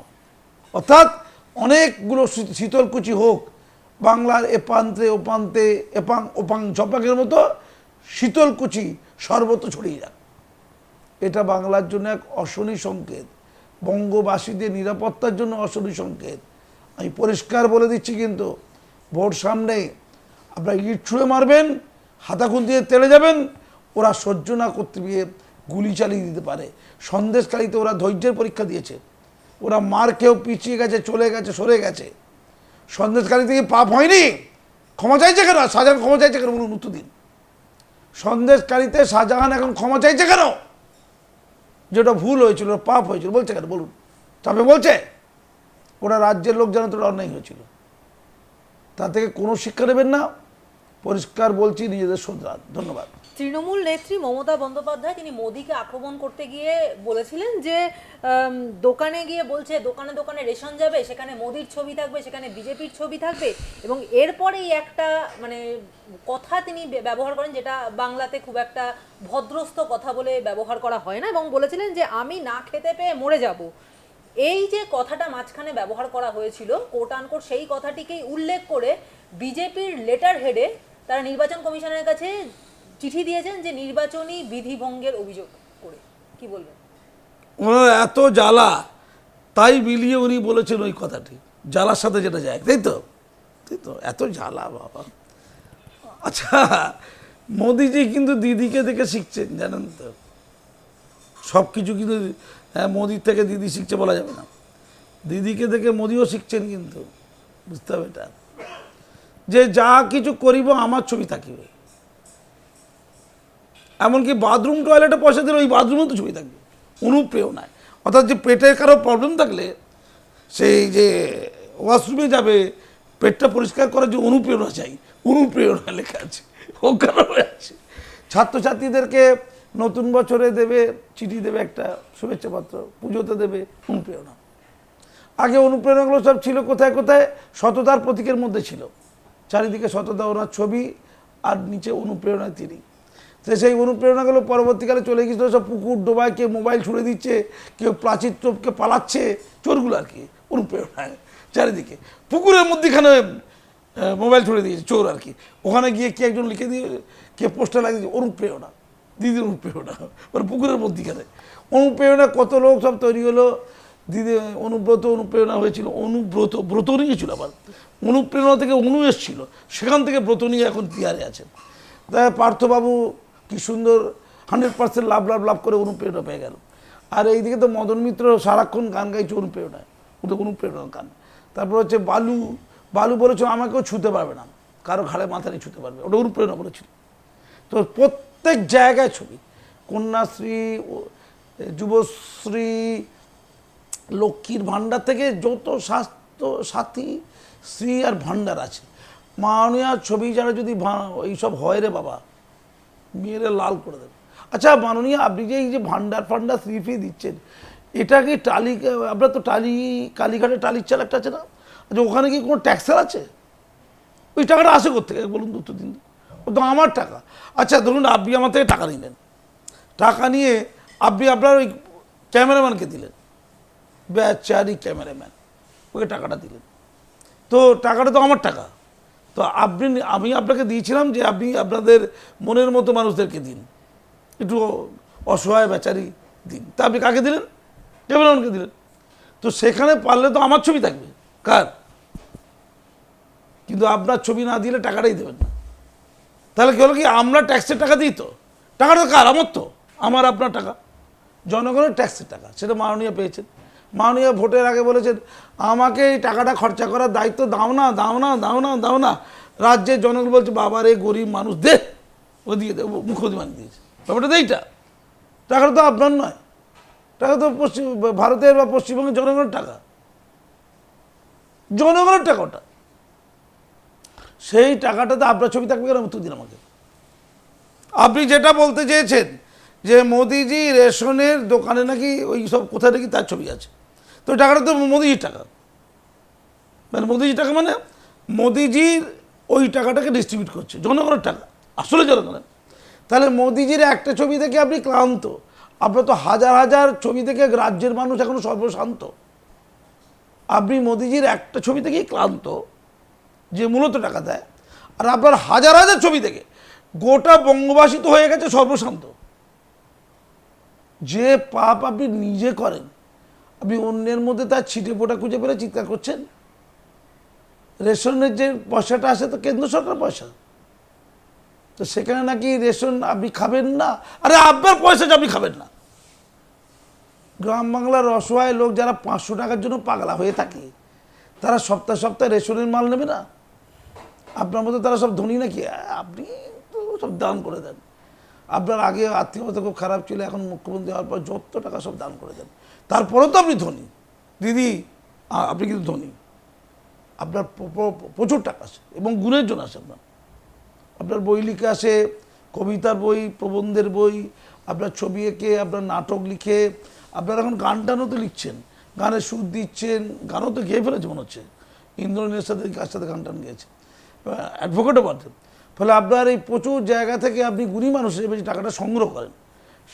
অর্থাৎ অনেকগুলো শীতলকুচি হোক, বাংলার এপান্তে ওপান্তে এপাং ওপাং ঝপাকের মতো শীতলকুচি সর্বত্র ছড়িয়ে যাক। এটা বাংলার জন্য এক অশনি সংকেত, বঙ্গবাসীদের নিরাপত্তার জন্য অশনি সংকেত। আমি পরিষ্কার বলে দিচ্ছি, কিন্তু ভোট সামনে আপনারা ইট ছুঁড়ে মারবেন, হাতাখুন্তি দিয়ে তেড়ে যাবেন, ওরা সহ্য না করতে গিয়ে গুলি চালিয়ে দিতে পারে। সন্দেশকারীতে ওরা ধৈর্যের পরীক্ষা দিয়েছে, ওরা মার খেয়েও পিছিয়ে গেছে, চলে গেছে, সরে গেছে। সন্দেশকারী থেকে পাপ হয়নি, ক্ষমা চাইছে কেন? শাহজাহান ক্ষমা চাইছে কেন বলুন, উত্তর দিন। সন্দেশকারীতে শাহজাহান এখন ক্ষমা চাইছে কেন? যেটা ভুল হয়েছিল, পাপ হয়েছিল, বলছে কেন বলুন? তবে বলছে ওরা রাজ্যের লোক জানে তো অন্যায় হয়েছিল, তা থেকে কোনো শিক্ষা নেবেন না। পরিষ্কার বলছি, নিজেদের শোধরান। ধন্যবাদ। তৃণমূল নেত্রী মমতা বন্দ্যোপাধ্যায় তিনি মোদীকে আক্রমণ করতে গিয়ে বলেছিলেন যে দোকানে গিয়ে বলছে, দোকানে দোকানে রেশন যাবে, সেখানে মোদির ছবি থাকবে, সেখানে বিজেপির ছবি থাকবে, এবং এরপরেই একটা মানে কথা তিনি ব্যবহার করেন যেটা বাংলাতে খুব একটা ভদ্রস্থ কথা বলে ব্যবহার করা হয় না, এবং বলেছিলেন যে আমি না খেতে পেয়ে মরে যাব। এই যে কথাটা মাঝখানে ব্যবহার করা হয়েছিল, কোট আনকোট সেই কথাটিকেই উল্লেখ করে বিজেপির লেটার হেডে তারা নির্বাচন কমিশনের কাছে চিঠি দিয়েছেন যে নির্বাচনী বিধিভঙ্গের অভিযোগ করে। কি বলবেন? ওনার এত জ্বালা, তাই মিলিয়ে উনি বলেছেন ওই কথাটি, জ্বালার সাথে যেটা যায়, তাই তো? তাই তো, এত জ্বালা বাবা। আচ্ছা, মোদিজি কিন্তু দিদিকে দেখে শিখছেন, জানেন তো। সব কিছু কিন্তু হ্যাঁ মোদির থেকে দিদি শিখছে বলা যাবে না, দিদিকে দেখে মোদিও শিখছেন, কিন্তু বুঝতে হবে এটা, যে যা কিছু করিব আমার ছবি থাকিবে। এমনকি বাথরুম টয়লেটে পয়সা দিলে ওই বাথরুমেও তো ছবি থাকবে, অনুপ্রেরণায়। অর্থাৎ যে পেটের কারো প্রবলেম থাকলে সেই যে ওয়াশরুমে যাবে, পেটটা পরিষ্কার করার যে অনুপ্রেরণা চাই, অনুপ্রেরণা লেখা আছে, ওখানে আছে। ছাত্রছাত্রীদেরকে নতুন বছরে দেবে চিঠি, দেবে একটা শুভেচ্ছা পত্র, পুজোতে দেবে অনুপ্রেরণা। আগে অনুপ্রেরণাগুলো সব ছিল কোথায় কোথায়, সততার প্রতীকের মধ্যে ছিল, চারিদিকে সততা, ওনার ছবি আর নিচে অনুপ্রেরণা তিনি। তো সেই অনুপ্রেরণাগুলো পরবর্তীকালে চলে গিয়েছিল সব পুকুর ডোবায়, কেউ মোবাইল ছুড়ে দিচ্ছে, কেউ প্রাচীর টপকে পালাচ্ছে, চোরগুলো আর কি অনুপ্রেরণায় চারিদিকে। পুকুরের মধ্যেখানে মোবাইল ছুড়ে দিয়েছে চোর আর কি, ওখানে গিয়ে কে একজন লিখে দিয়ে কে পোস্টার লাগিয়ে দিয়েছে অনুপ্রেরণা, দিদির অনুপ্রেরণা, মানে পুকুরের মধ্যেখানে অনুপ্রেরণা। কত লোক সব তৈরি হলো, দিদি অনুব্রত অনুপ্রেরণা হয়েছিল, অনুব্রত ব্রত নিয়েছিল, আবার অনুপ্রেরণা থেকে অনু এসেছিল, সেখান থেকে ব্রত নিয়ে এখন পিয়ারে আছেন। তাই পার্থবাবু কি সুন্দর 100% লাভ লাভ লাভ করে অনুপ্রেরণা পেয়ে গেল। আর এইদিকে তো মদন মিত্র সারাক্ষণ গান গাইছে অনুপ্রেরণায়, ওটা অনুপ্রেরণার গান। তারপর হচ্ছে বালু, বালু বলেছিল আমাকেও ছুতে পারবে না, কারো ঘাড়ে মাথা নিয়ে ছুতে পারবে, ওটা অনুপ্রেরণা বলেছিল। তো প্রত্যেক জায়গায় ছবি, কন্যাশ্রী, যুবশ্রী, লক্ষ্মীর ভাণ্ডার থেকে যত স্বাস্থ্য সাথী, শ্রী আর ভাণ্ডার আছে, মাননীয় ছবি যারা যদি এইসব হয় রে বাবা, মেয়েরা লাল করে দেবে। আচ্ছা মাননীয়, আপনি যে এই যে ভাণ্ডার ফান্ডার শ্রী ফ্রি দিচ্ছেন, এটা কি টালি, আপনার তো টালি কালীঘাটে টালির চাল একটা আছে না, আচ্ছা ওখানে কি কোনো ট্যাক্সার আছে? ওই টাকাটা আসে কোথেকে বলুন তো, দিন ও তো আমার টাকা। আচ্ছা ধরুন আপনি আমার থেকে টাকা নিলেন, টাকা নিয়ে আপনি আপনার ওই ক্যামেরাম্যানকে দিলেন, বেচারি ক্যামেরাম্যান, ওকে টাকাটা দিলেন, তো টাকাটা তো আমার টাকা, তো আমি আপনাকে দিয়েছিলাম যে আপনি আপনাদের মনের মতো মানুষদেরকে দিন, একটু অসহায় বেচারি দিন, তা আপনি কাকে দিলেন? ক্যামেরাম্যানকে দিলেন। তো সেখানে পারলে তো আমার ছবি থাকবে, কার? কিন্তু আপনার ছবি না দিলে টাকাটাই দেবেন না। তাহলে কি হলো কি, আমরা ট্যাক্সের টাকা দিই, তো টাকাটা কার? আমার, তো আমার আপনার টাকা, জনগণের ট্যাক্সের টাকা, সেটা মাননীয় পেয়েছেন। মাননীয় ভোটের আগে বলেছেন আমাকে এই টাকাটা খরচা করার দায়িত্ব দাও না, দাও না, দাও না, দাও না। রাজ্যের জনগণ বলছে বাবা রে, গরিব মানুষ দে, ও দিয়ে দে, মুখ্যমন্ত্রী বানিয়ে দিয়েছে, ব্যাপারটা এইটা। টাকাটা তো আপনার নয়, টাকা তো ভারতের বা পশ্চিমবঙ্গের জনগণের টাকা, জনগণের টাকা ওটা। সেই টাকাটাতে আপনার ছবি থাকবে কেন? উত্তর দিন আমাকে। আপনি যেটা বলতে চেয়েছেন যে মোদিজি রেশনের দোকানে নাকি ওই সব কোথায় নাকি তার ছবি আছে, তো টাকাটা তো মোদিজির টাকা, মানে মোদিজির টাকা মানে মোদিজির ওই টাকাটাকে ডিস্ট্রিবিউট করছে, জনগণের টাকা, আসলে জনগণের। তাহলে মোদিজির একটা ছবি দেখে আপনি ক্লান্ত, আপনার তো হাজার হাজার ছবি থেকে রাজ্যের মানুষ এখনো সর্বশান্ত। আপনি মোদিজির একটা ছবি থেকেই ক্লান্ত, যে মূলত টাকা দেয়, আর আপনার হাজার হাজার ছবি থেকে গোটা বঙ্গবাসী তো হয়ে গেছে সর্বশান্ত। যে পাপ আপনি নিজে করেন, আপনি অন্যের মধ্যে তার ছিটে ফোটা খুঁজে পেলে চিৎকার করছেন। রেশনের যে পয়সাটা আসে তো কেন্দ্র সরকার পয়সা, তো সেখানে নাকি রেশন আপনি খাবেন না, আরে আপনার পয়সা যে আপনি খাবেন না। গ্রাম বাংলার অসহায় লোক যারা 500 টাকার জন্য পাগলা হয়ে থাকে, তারা সপ্তাহে সপ্তাহে রেশনের মাল নেবে না? আপনার মতো তারা সব ধনী নাকি? আপনি তো সব দান করে দেন। আপনার আগে আর্থিকতা খুব খারাপ ছিল, এখন মুখ্যমন্ত্রী হওয়ার পর যত টাকা সব দান করে দেন, তারপরেও তো আপনি ধনী। দিদি আপনি কিন্তু ধনী, আপনার প্রচুর টাকা আছে এবং গুণের জন্য আছে। আপনার বই লিখে আসে, কবিতার বই, প্রবন্ধের বই, আপনার ছবি এঁকে, আপনার নাটক লিখে, আপনার এখন গান টানও তো লিখছেন, গানের সুর দিচ্ছেন, গানও তো গেয়ে ফেলেছে মনে হচ্ছে, ইন্দ্রনীলের সাথে কার সাথে গান টান গেয়েছে, অ্যাডভোকেটও পারতেন। ফলে আপনার এই প্রচুর জায়গা থেকে আপনি গুণী মানুষ হিসেবে যে টাকাটা সংগ্রহ করেন,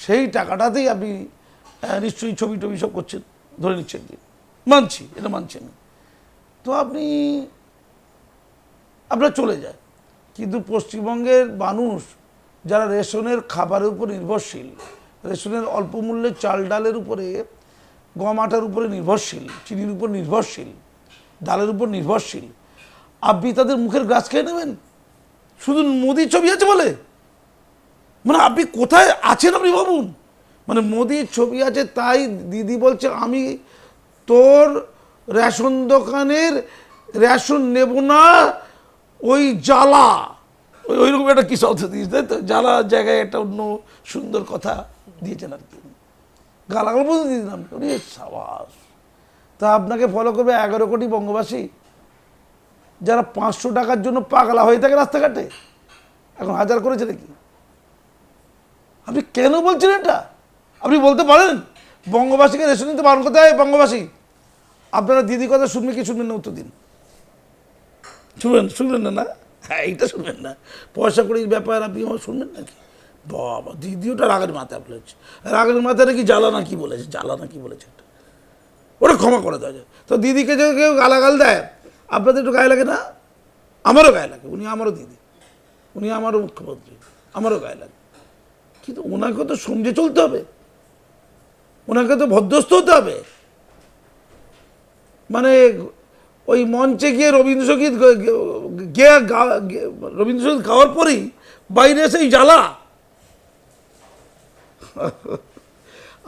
সেই টাকাটাতেই আপনি নিশ্চয়ই ছবি টবি সব করছেন, ধরে নিচ্ছেন কি, মানছি, এটা মানছি আমি। তো আপনার চলে যায়। কিন্তু পশ্চিমবঙ্গের মানুষ যারা রেশনের খাবারের উপর নির্ভরশীল, রেশনের অল্প মূল্যের চাল ডালের উপরে, গম আটার উপরে নির্ভরশীল, চিনির উপর নির্ভরশীল, ডালের উপর নির্ভরশীল, আপনি তাদের মুখের গ্রাস খেয়ে নেবেন শুধু মোদির ছবি আছে বলে? মানে আপনি কোথায় আছেন আপনি ভাবুন। মানে মোদির ছবি আছে তাই দিদি বলছে আমি তোর রেশন দোকানের রেশন নেব না, ওই জ্বালা, ওইরকম একটা কি শব্দ দিয়েছে, তাই তো? জ্বালা জায়গায় একটা অন্য সুন্দর কথা দিয়েছেন আর কি, গালাগাল বলতে দিয়েছিলাম। সাবাস, তা আপনাকে ফলো করবে 11 কোটি বঙ্গবাসী, যারা 500 টাকার জন্য পাগলা হয়ে থাকে রাস্তাঘাটে, এখন 1000 করেছে নাকি? আপনি কেন বলছেন এটা? আপনি বলতে পারেন বঙ্গবাসীকে রেশন নিতে বারণ করতে হয়। বঙ্গবাসী, আপনারা দিদি কথা শুনবে কি শুনবেন না? উত্তর দিন। শুনবেন না? না, হ্যাঁ, এইটা শুনবেন না। পয়সা কড়ির ব্যাপার আপনি আমার শুনবেন নাকি? বাবা, দিদিওটা রাগের মাথায় বলেছে। রাগের মাথায় নাকি জ্বালা না কি বলেছে, এটা ওটা ক্ষমা করে দেওয়া যায়। তো দিদিকে যদি কেউ গালাগাল দেয়, আপনাদের একটু গায়ে লাগে না? আমারও গায়ে লাগে। উনি আমারও দিদি, উনি আমারও মুখ্যমন্ত্রী, আমারও গায়ে লাগে। কিন্তু ওনাকে তো সমঝে চলতে হবে, ওনাকে তো ভদ্রস্থ হতে হবে। মানে ওই মঞ্চে গিয়ে রবীন্দ্রসঙ্গীত রবীন্দ্রসঙ্গীত গাওয়ার পরেই বাইরে এসে এই জ্বালা।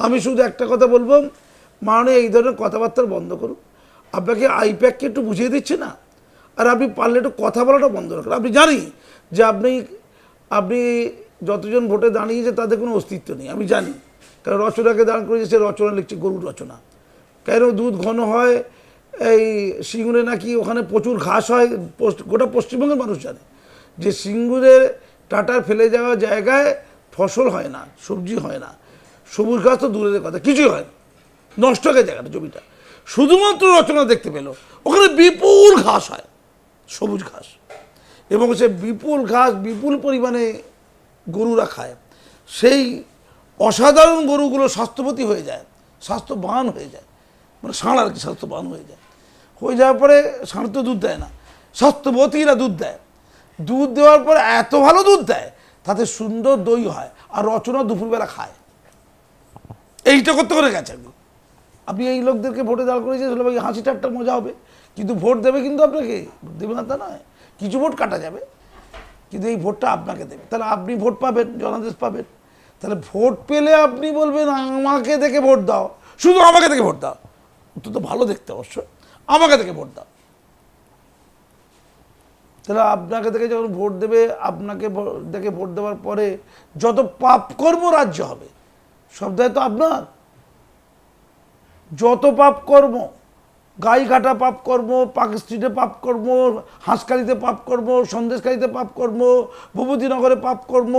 আমি শুধু একটা কথা বলবো, মাননীয় এই ধরনের কথাবার্তা বন্ধ করুন। আপনাকে আইপ্যাককে একটু বুঝিয়ে দিচ্ছে না, আর আপনি পারলে একটু কথা বলাটা বন্ধ রাখুন। আপনি জানি যে আপনি যতজন ভোটে দাঁড়িয়েছে তাদের কোনো অস্তিত্ব নেই, আমি জানি। কারণ রচনাকে দাঁড় করেছে, সে রচনা লিখছে, গরুর রচনা। কেন দুধ ঘন হয়, এই সিঙ্গুরে নাকি ওখানে প্রচুর ঘাস হয়। গোটা পশ্চিমবঙ্গের মানুষ জানে যে সিঙ্গুরে টাটার ফেলে যাওয়া জায়গায় ফসল হয় না, সবজি হয় না, সবুজ ঘাস তো দূরের কথা, কিছুই হয় না, নষ্ট হয়ে জায়গাটা, জমিটা। শুধুমাত্র রচনা দেখতে পেল ওখানে বিপুল ঘাস হয়, সবুজ ঘাস, এবং সে বিপুল ঘাস বিপুল পরিমাণে গরুরা খায়। সেই অসাধারণ গরুগুলো স্বাস্থ্যবতী হয়ে যায়, স্বাস্থ্যবান হয়ে যায়, মানে ষাঁড় আর কি, স্বাস্থ্যবান হয়ে যায়। হয়ে যাওয়ার পরে ষাঁড় তো দুধ দেয় না, স্বাস্থ্যবতীরা দুধ দেয়। দুধ দেওয়ার পরে এত ভালো দুধ দেয়, তাতে সুন্দর দই হয়, আর রচনা দুপুরবেলা খায়। এইটা করতে করে গেছে। আপনি এই লোকদেরকে ভোটে দাঁড় করেছে, হাসি ঠাট্টা মজা হবে, কিন্তু ভোট দেবে কিন্তু আপনাকে, দেবে না তা নয়, কিছু ভোট কাটা যাবে, কিন্তু এই ভোটটা আপনাকে দেবে। তাহলে আপনি ভোট পাবেন, জনাদেশ পাবেন। তাহলে ভোট পেলে আপনি বলবেন আমাকে দেখে ভোট দাও, শুধু আমাকে দেখে ভোট দাও, তো ভালো দেখতে অবশ্য, আমাকে দেখে ভোট দাও। তাহলে আপনাকে দেখে যখন ভোট দেবে, আপনাকে দেখে ভোট দেওয়ার পরে যত পাপকর্ম রাজ্য হবে, সব দায়িত্ব আপনার। যত পাপকর্ম, গাই কাটা পাপকর্ম, পার্ক স্ট্রিটে পাপকর্ম, হাঁসকালিতে পাপকর্ম, সন্দেশকালিতে পাপকর্ম, ভূপতিনগরে পাপকর্ম,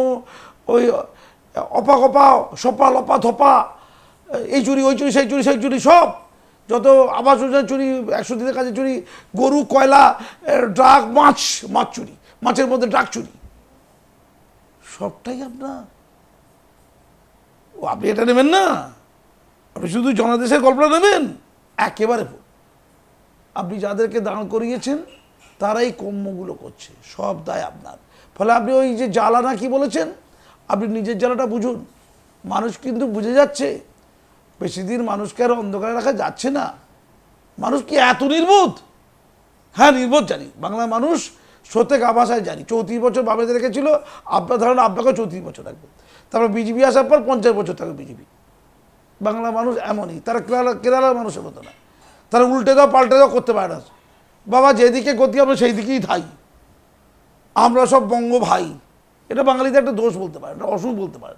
ওই অপা সপা লপা ধপা, এই চুরি ওই চুরি সেই চুরি সেই চুরি, সব যত আবাস যোজনার চুরি, 100 দিনের কাজে চুরি, গরু কয়লা, ড্রাগ, মাছ চুরি, মাছের মধ্যে ড্রাগ চুরি, সবটাই আপনার। ও আপনি এটা নেবেন না, আপনি শুধু জনাদেশের গল্পটা নেবেন, একেবারে ভুল। আপনি যাদেরকে দাঁড় করিয়েছেন তারাই কর্মগুলো করছে, সব দায় আপনার। ফলে আপনি ওই যে জ্বালা না কি বলেছেন, আপনি নিজের জ্বালাটা বুঝুন। মানুষ কিন্তু বুঝে যাচ্ছে, বেশি দিন মানুষকে আর অন্ধকারে রাখা যাচ্ছে না। মানুষ কি এত নির্বোধ? হ্যাঁ, নির্বোধ জানি, বাংলার মানুষ সত্যি আভাসায় জানি। 34 বছর বাবাদের রেখেছিল, আপনার ধারণা আপনাকেও 34 বছর রাখবে। তারপর বিজেপি আসার পর 50 বছর থাকবে বিজেপি। বাংলা মানুষ এমনই, তারা কেরালার মানুষের মতো না, তারা উল্টে দাও পাল্টে দাও করতে পারে না। বাবা যেদিকে গতি আমরা সেই দিকেই ধাই, আমরা সব বঙ্গ ভাই। এটা বাঙালিদের একটা দোষ বলতে পারে, এটা অসুখ বলতে পারে।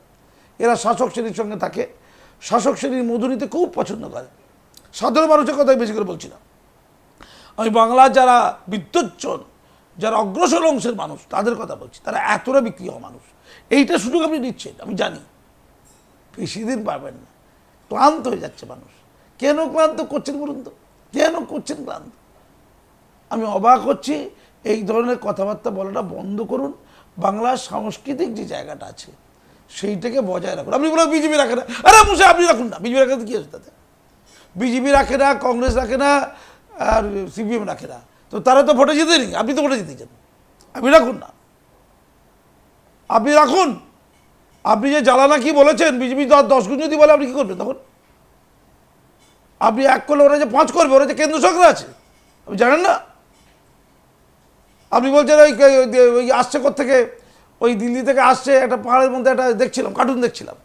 এরা শাসক শ্রেণীর সঙ্গে থাকে, শাসক শ্রেণীর মধু নিতে খুব পছন্দ করে। সাধারণ মানুষের কথাই বেশি করে বলছি না, আমি বাংলার যারা বিদ্যুৎজন, যারা অগ্রসর অংশের মানুষ তাদের কথা বলছি। তারা এতটা বিক্রি হওয়া মানুষ, এইটা সুযোগ আপনি নিচ্ছেন, আমি জানি বেশি দিন পাবেন না। ক্লান্ত হয়ে যাচ্ছে মানুষ। কেন ক্লান্ত করছেন বলুন তো, কেন করছেন ক্লান্ত? আমি অবাক হচ্ছি, এই ধরনের কথাবার্তা বলাটা বন্ধ করুন। বাংলার সাংস্কৃতিক যে জায়গাটা আছে সেইটাকে বজায় রাখুন। আপনি বলেন বিজেপি রাখে না, আরে মুসে আপনি রাখুন না, বিজেপি রাখে কি আছে তাতে? বিজেপি রাখে না, কংগ্রেস রাখে না, আর সিপিএম রাখে না, তো তারা তো ভোটে জিতে নি, আপনি তো ভোটে জিতেছেন, আপনি রাখুন না, আপনি রাখুন। আপনি যে জ্বালানা কি বলেছেন, বিজেপি 10 গুণ যদি বলে আপনি কি করবেন তখন? আপনি 1 করলে ওরা যে 5 করবে, ওরা যে কেন্দ্র সরকার আছে, আপনি জানেন না? আপনি বলছেন ওই আসছে থেকে ওই দিল্লি থেকে আসছে, একটা পাহাড়ের মধ্যে একটা দেখছিলাম, কার্টুন দেখছিলাম,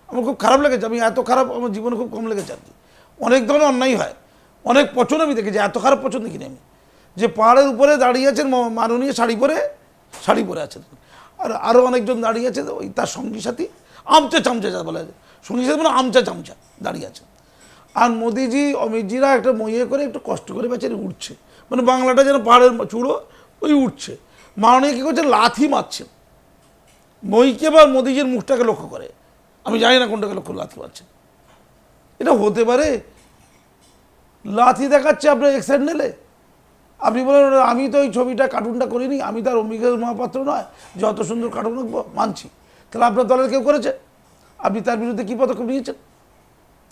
আমার খুব খারাপ লেগেছে। আমি এত খারাপ আমার জীবনে খুব কম লেগেছে আর কি। অনেক ধরনের অন্যায় হয়, অনেক পছন্দ আমি দেখেছি, এত খারাপ পছন্দ দেখিনি আমি। যে পাহাড়ের উপরে দাঁড়িয়ে আছেন মাননীয়, শাড়ি পরে আছেন, আর আরও অনেকজন দাঁড়িয়ে আছে, ওই তার সঙ্গী সাথী, আমচা চামচা যা বলা যায়, সঙ্গী সাথী মানে আমচা চামচা দাঁড়িয়ে আছে। আর মোদিজি অমিতজিরা একটা মইয়ে করে একটু কষ্ট করে বেচারি উঠছে, মানে বাংলাটা যেন পাহাড়ের চূড়ো ওই উঠছে। মাননীয় কী করছে, লাথি মারছেন মইকে বা মোদিজির মুখটাকে লক্ষ্য করে, আমি জানি না কোনটাকে লক্ষ্য লাথি মারছেন। এটা হতে পারে? লাথি দেখাচ্ছে আপনার এক্সেন্ডেলে, আপনি বলেন আমি তো ওই ছবিটা কার্টুনটা করিনি, আমি তো আর অম্বিকা মহাপাত্র নয় যে অত সুন্দর কার্টুন মানছি। তাহলে আপনার দলের কেউ করেছে? আপনি তার বিরুদ্ধে কী পদক্ষেপ নিয়েছেন?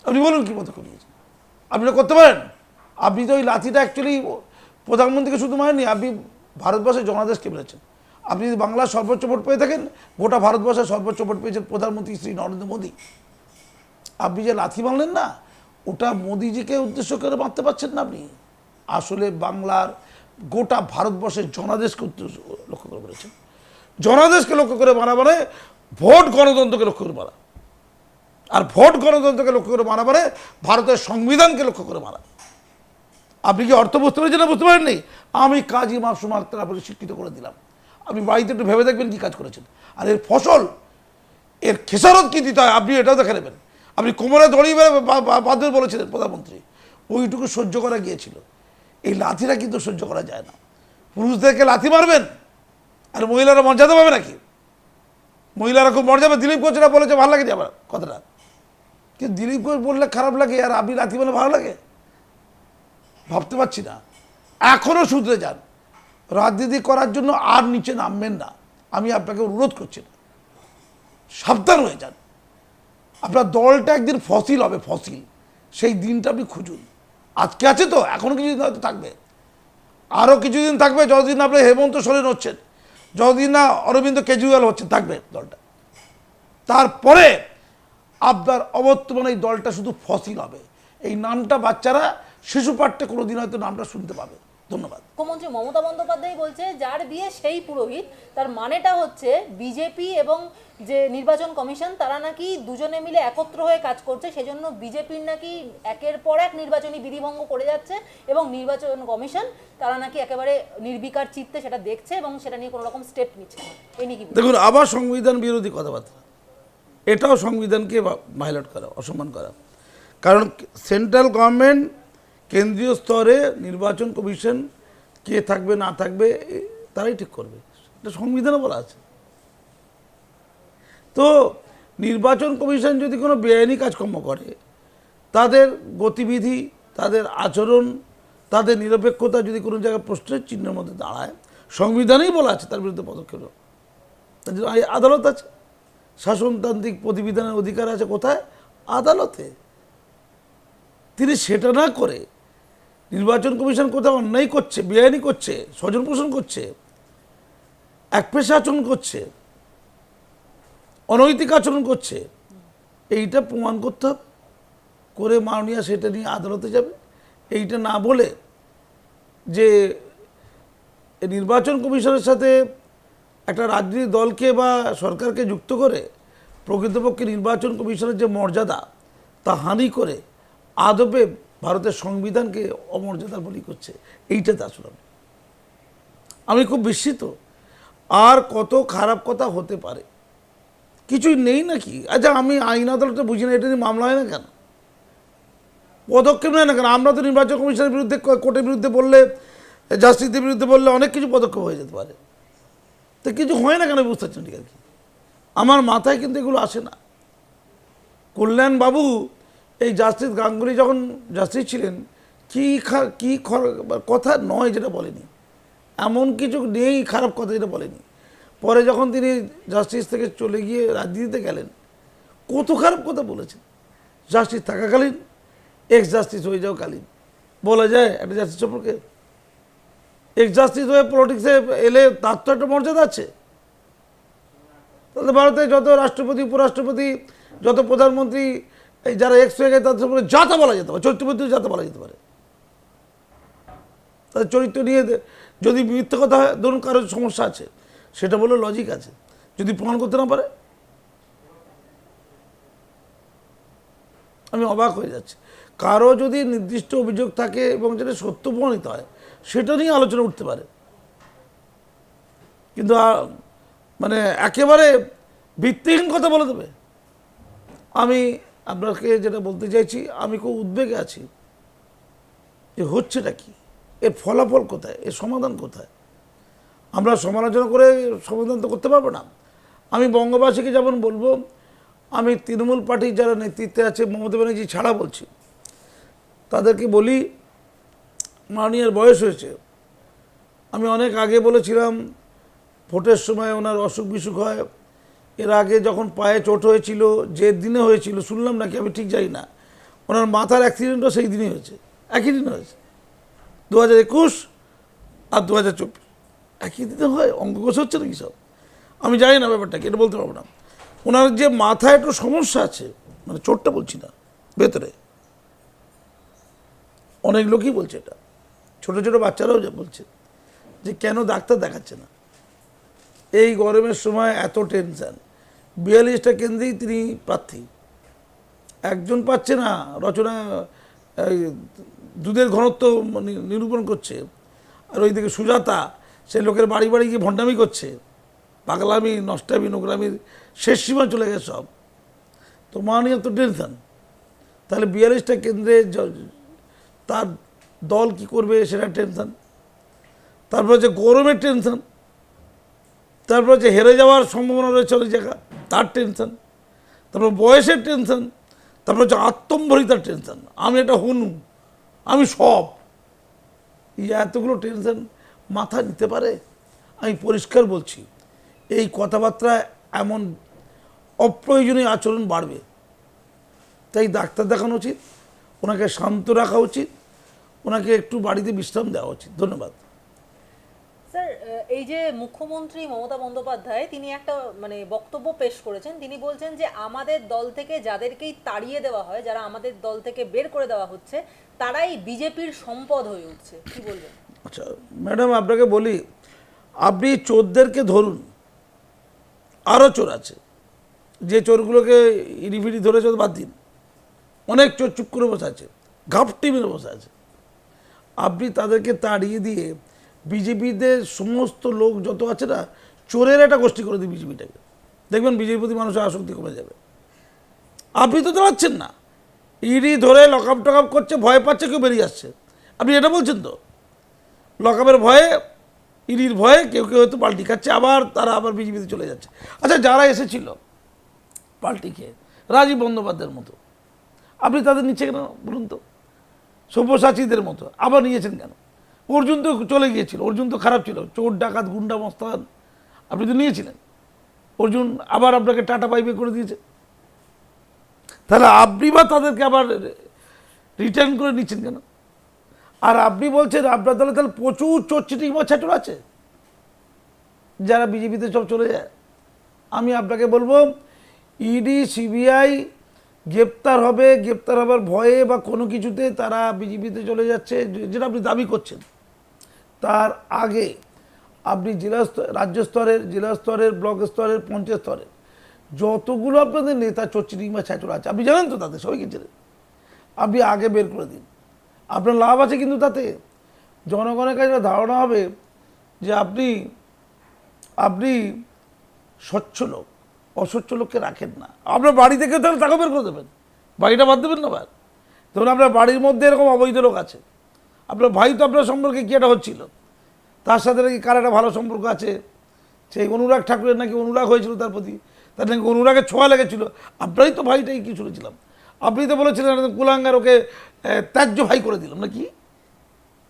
আপনি বলুন কী পদক্ষেপ নিয়েছেন? আপনি করতে পারেন? আপনি তো ওই লাথিটা অ্যাকচুয়ালি প্রধানমন্ত্রীকে শুধু মানেননি, আপনি ভারতবর্ষের জনাদেশকে মেরেছেন। আপনি যদি বাংলার সর্বোচ্চ ভোট পেয়ে থাকেন, গোটা ভারতবর্ষের সর্বোচ্চ ভোট পেয়েছেন প্রধানমন্ত্রী শ্রী নরেন্দ্র মোদী। আপনি যে লাথি মারলেন না, ওটা মোদিজিকে উদ্দেশ্য করে মারতে পারছেন না আপনি। আসলে বাংলার গোটা ভারতবর্ষের জনাদেশকে লক্ষ্য করে বলেছেন। জনাদেশকে লক্ষ্য করে মারা মানে ভোট গণতন্ত্রকে লক্ষ্য করে মারা, আর ভোট গণতন্ত্রকে লক্ষ্য করে মারা মানে ভারতের সংবিধানকে লক্ষ্য করে মারা। আপনি কি অর্থ বুঝতে পেরেছেন না বুঝতে পারেননি? আমি কাজী মাসুম আক্তার আপনাকে শিক্ষিত করে দিলাম, আপনি বাড়িতে একটু ভেবে দেখবেন কী কাজ করেছেন। আর এর ফসল, এর খেসারত কী দিতে হয় আপনি এটাও দেখে নেবেন। আপনি কোমরে দড়িয়ে বাঁধবে বলেছিলেন প্রধানমন্ত্রী, ওইটুকু সহ্য করা গিয়েছিল। এই লাথিটা কিন্তু সহ্য করা যায় না। পুরুষদেরকে লাথি মারবেন আর মহিলারা মর্যাদা পাবে নাকি? মহিলারা খুব মর্যাদা, দিলীপ ঘোষরা বলেছে ভালো লাগে আমার কথাটা, কিন্তু দিলীপ ঘোষ বললে খারাপ লাগে আর আপনি লাথি বলে ভালো লাগে? ভাবতে পারছি না। এখনও শুধরে যান, রাজনীতি করার জন্য আর নিচে নামবেন না, আমি আপনাকে অনুরোধ করছি না, সাবধান হয়ে যান। আপনার দলটা একদিন ফসিল হবে, ফসিল, সেই দিনটা আপনি খুঁজুন। আজকে আছে তো, এখনও কিছুদিন হয়তো থাকবে, আরও কিছুদিন থাকবে, যতদিন আপনি হেমন্ত সোরেন হচ্ছেন, যতদিন না অরবিন্দ কেজরিওয়াল হচ্ছেন, থাকবে দলটা। তারপরে আপনার অবর্তমানে এই দলটা শুধু ফসিল হবে। এই নামটা বাচ্চারা শিশু পাঠ্যে কোনোদিন হয়তো নামটা শুনতে পাবে। ধন্যবাদ। মুখ্যমন্ত্রী মমতা বন্দ্যোপাধ্যায় বলছে যার বিয়ে সেই পুরোহিত, তার মানেটা হচ্ছে বিজেপি এবং যে নির্বাচন কমিশন তারা নাকি দুজনে মিলে একত্র হয়ে কাজ করছে, সেজন্য বিজেপির নাকি একের পর এক নির্বাচনী বিধিভঙ্গ করে যাচ্ছে এবং নির্বাচন কমিশন তারা নাকি একেবারে নির্বিকার চিত্তে সেটা দেখছে এবং সেটা নিয়ে কোনো রকম স্টেপ নিচ্ছে না। এই নিয়ে কি দেখুন, আবার সংবিধান বিরোধী কথাবার্তা, এটাও সংবিধানকে ভায়োলেট করা, অসম্মান করা। কারণ সেন্ট্রাল গভর্নমেন্ট কেন্দ্রীয় স্তরে নির্বাচন কমিশন কে থাকবে না থাকবে তারাই ঠিক করবে, এটা সংবিধানে বলা আছে। তো নির্বাচন কমিশন যদি কোনো বেআইনি কাজকর্ম করে, তাদের গতিবিধি, তাদের আচরণ, তাদের নিরপেক্ষতা যদি কোনো জায়গায় প্রশ্নের চিহ্নের মধ্যে দাঁড়ায়, সংবিধানেই বলা আছে তার বিরুদ্ধে পদক্ষেপ নেওয়া। তার জন্য আদালত আছে, শাসনতান্ত্রিক প্রতিবিধানের অধিকার আছে কোথায়? আদালতে। তিনি সেটা না করে নির্বাচন কমিশন কোথাও অন্যায় করছে, বেআইনি করছে, স্বজন পোষণ করছে, একপেশা আচরণ করছে, অনৈতিক আচরণ করছে, এইটা প্রমাণ করতে হবে, করে মাননীয় সেটা নিয়ে আদালতে যাবে। এইটা না বলে যে নির্বাচন কমিশনের সাথে একটা রাজনৈতিক দলকে বা সরকারকে যুক্ত করে প্রকৃতপক্ষে নির্বাচন কমিশনের যে মর্যাদা তা হানি করে আদপে ভারতের সংবিধানকে অমর্যাদার বলি করছে, এইটাতে আসলে আমি খুব বিস্মিত। আর কত খারাপ কথা হতে পারে, কিছুই নেই নাকি? আচ্ছা, আমি আইন আদালতে বুঝি না, এটা নিয়ে মামলা হয় না কেন, পদক্ষেপ নেয় না কেন? আমরা তো নির্বাচন কমিশনের বিরুদ্ধে, কোর্টের বিরুদ্ধে বললে, জাস্টিসের বিরুদ্ধে বললে অনেক কিছু পদক্ষেপ হয়ে যেতে পারে, তো কিছু হয় না কেন বুঝতে পারছেন? ঠিক আর কি, আমার মাথায় কিন্তু এগুলো আসে না। কল্যাণবাবু এই জাস্টিস গাঙ্গুলি যখন জাস্টিস ছিলেন, কি কথা নয় যেটা বলেনি, এমন কিছু নেই খারাপ কথা যেটা বলেনি। পরে যখন তিনি জাস্টিস থেকে চলে গিয়ে রাজনীতিতে গেলেন, কত খারাপ কথা বলেছেন। জাস্টিস থাকাকালীন, এক্স জাস্টিস হয়ে যাও কালীন, বলা যায় একটা জাস্টিস সম্পর্কে? এক্স জাস্টিস হয়ে পলিটিক্সে এলে তার তো একটা মর্যাদা আছে। তাহলে ভারতে যত রাষ্ট্রপতি, উপরাষ্ট্রপতি, যত প্রধানমন্ত্রী এই যারা এক্স হয়ে গেছে তাদের সম্পর্কে যা তা বলা যেতে পারে, চরিত্রপতি যা তা বলা যেতে পারে। তাদের চরিত্র নিয়ে যদি মিথ্যে কথা হয়, ধরুন কারোর সমস্যা আছে, সেটা বলে লজিক আছে, যদি প্রমাণ করতে না পারে, আমি অবাক হয়ে যাচ্ছি। কারো যদি নির্দিষ্ট অভিযোগ থাকে এবং যেটা সত্য প্রমাণিত হয়, সেটা নিয়ে আলোচনা উঠতে পারে, কিন্তু মানে একেবারে ভিত্তিহীন কথা বলে দেবে। আমি আপনাকে যেটা বলতে চাইছি, আমি খুব উদ্বেগে আছি যে হচ্ছেটা কি। এর ফলাফল কোথায়, এর সমাধান কোথায়? আমরা সমালোচনা করে সমাধান তো করতে পারবো না। আমি বঙ্গবাসীকে যেমন বলবো, আমি তৃণমূল পার্টির যারা নেতৃত্বে আছে মমতা ব্যানার্জি ছাড়া বলছি, তাদেরকে বলি, মাননীয়ার বয়স হয়েছে। আমি অনেক আগে বলেছিলাম ভোটের সময় ওনার অসুখ বিসুখ হয়, এর আগে যখন পায়ে চোট হয়েছিল, যে দিনে হয়েছিল শুনলাম নাকি, আমি ঠিক জানি না, ওনার মাথার অ্যাক্সিডেন্টও সেই দিনই হয়েছে, একই দিনে হয়েছে, 2021 আর 2024 একই দিনে হয়। অঙ্ক কষে হচ্ছে নাকি সব, আমি জানি না ব্যাপারটা কি, এটা বলতে পারবো না। ওনার যে মাথায় একটু সমস্যা আছে, মানে চোটটা বলছি না, ভেতরে অনেক লোকই বলছে, এটা ছোটো ছোটো বাচ্চারাও বলছে যে কেন ডাক্তার দেখাচ্ছে না। এই গরমের সময় এত টেনশন, 42টা কেন্দ্রেই তিনি প্রার্থী, একজন পাচ্ছে না। রচনা এই দুধের ঘনত্ব নিরূপণ করছে, আর ওইদিকে সুজাতা সে লোকের বাড়ি বাড়ি গিয়ে ভণ্ডামি করছে, পাগলামি নষ্টামি নোংরামির শেষ সীমা চলে গেছে সব। তো মাননীয় তো টেনশন, তাহলে 42টা কেন্দ্রে তার দল কি করবে সেটা টেনশন, তারপর যে গরমের টেনশন, তারপর যে হেরে যাওয়ার সম্ভাবনা রয়েছে ওই জায়গা তার টেনশন, তারপর বয়সের টেনশন, তারপর হচ্ছে আত্মম্ভরিতার টেনশন, আমি একটা হনু, আমি সব, এই এতগুলো টেনশন মাথা নিতে পারে? আমি পরিষ্কার বলছি, এই কথাবার্তা এমন অপ্রয়োজনীয় আচরণ বাড়বে। তাই ডাক্তার দেখানো উচিত, ওনাকে শান্ত রাখা উচিত, ওনাকে একটু বাড়িতে বিশ্রাম দেওয়া উচিত। ধন্যবাদ। স্যার, এই যে মুখ্যমন্ত্রী মমতা বন্দ্যোপাধ্যায় তিনি একটা মানে বক্তব্য পেশ করেছেন, তিনি বলছেন যে আমাদের দল থেকে যাদেরকেই তাড়িয়ে দেওয়া হয়, যারা আমাদের দল থেকে বের করে দেওয়া হচ্ছে, তারাই বিজেপির সম্পদ হয়ে উঠছে, কি বলবেন? আচ্ছা ম্যাডাম, আপনাকে বলি, আপনি চোরদেরকে ধরুন, আরও চোর আছে, যে চোরগুলোকে ইডিফিডি ধরেছে বাদ দিন, অনেক চোর চুপ করে বসে আছে, ঘাপটি মেরে বসে আছে। আপনি তাদেরকে তাড়িয়ে দিয়ে বিজেপিতে সমস্ত লোক যত আছে না, চোরের একটা গোষ্ঠী করে দিই বিজেপিটাকে, দেখবেন বিজেপির প্রতি মানুষের আসক্তি কমে যাবে। আপনি তো দাঁড়াচ্ছেন না, ইডি ধরে লকআপ টকআপ করছে, ভয় পাচ্ছে, কেউ বেরিয়ে আসছে। আপনি এটা বলছেন তো, লকআপের ভয়ে, ইডির ভয়ে কেউ কেউ হয়তো পাল্টি খাচ্ছে, আবার তারা আবার বিজেপিতে চলে যাচ্ছে। আচ্ছা, যারা এসেছিল পাল্টি খেয়ে, রাজীব বন্দ্যোপাধ্যায়ের মতো, আপনি তাদের নিচ্ছে কেন বলুন তো? সব্যসাচীদের মতো আবার নিয়েছেন কেন? অর্জুন তো চলে গিয়েছিল, অর্জুন তো খারাপ ছিল, চোর ডাকাত গুন্ডা মস্তান, আপনি তো নিয়েছিলেন। অর্জুন আবার আপনাকে টাটা পাইবে করে দিয়েছে, তাহলে আপনি বা তাদেরকে আবার রিটার্ন করে নিচ্ছেন কেন? আর আপনি বলছেন আপনার দলে তাহলে প্রচুর চোর চিটিং বা ছাটর আছে যারা বিজেপিতে সব চলে যায়। আমি আপনাকে বলবো, ইডি সিবিআই গ্রেপ্তার হবে, গ্রেপ্তার হবার ভয়ে বা কোনো কিছুতে তারা বিজেপিতে চলে যাচ্ছে, যেটা আপনি দাবি করছেন। তার আগে আপনি জেলা রাজ্য স্তরের, জেলা স্তরের, ব্লক স্তরের, পঞ্চায়েত স্তরের যতগুলো আপনাদের নেতা চোর চিটিং বা ছাটর আছে, আপনি জানেন তো, তাদের সবাইকে চেনেন, আপনি আগে বের করে দিন, আপনার লাভ আছে। কিন্তু তাতে জনগণের কাছে ধারণা হবে যে আপনি স্বচ্ছ লোক, অস্বচ্ছ লোককে রাখেন না। আপনার বাড়ি থেকে তাহলে টাকা বের করে দেবেন, বাড়িটা বাদ দেবেন না। বার ধরুন আপনার বাড়ির মধ্যে এরকম অবৈধ লোক আছে, আপনার ভাই তো আপনার সম্পর্কে কী একটা হচ্ছিল, তার সাথে নাকি কার একটা ভালো সম্পর্ক আছে, সেই অনুরাগ ঠাকুরের নাকি অনুরাগ হয়েছিল তার প্রতি, তার নাকি অনুরাগের ছোঁয়া লেগেছিল। আপনারই তো ভাইটাই কি শুনেছিলাম, আপনি তো বলেছিলেন কুলাঙ্গার, ওকে ত্যায্য ভাই করে দিলাম নাকি,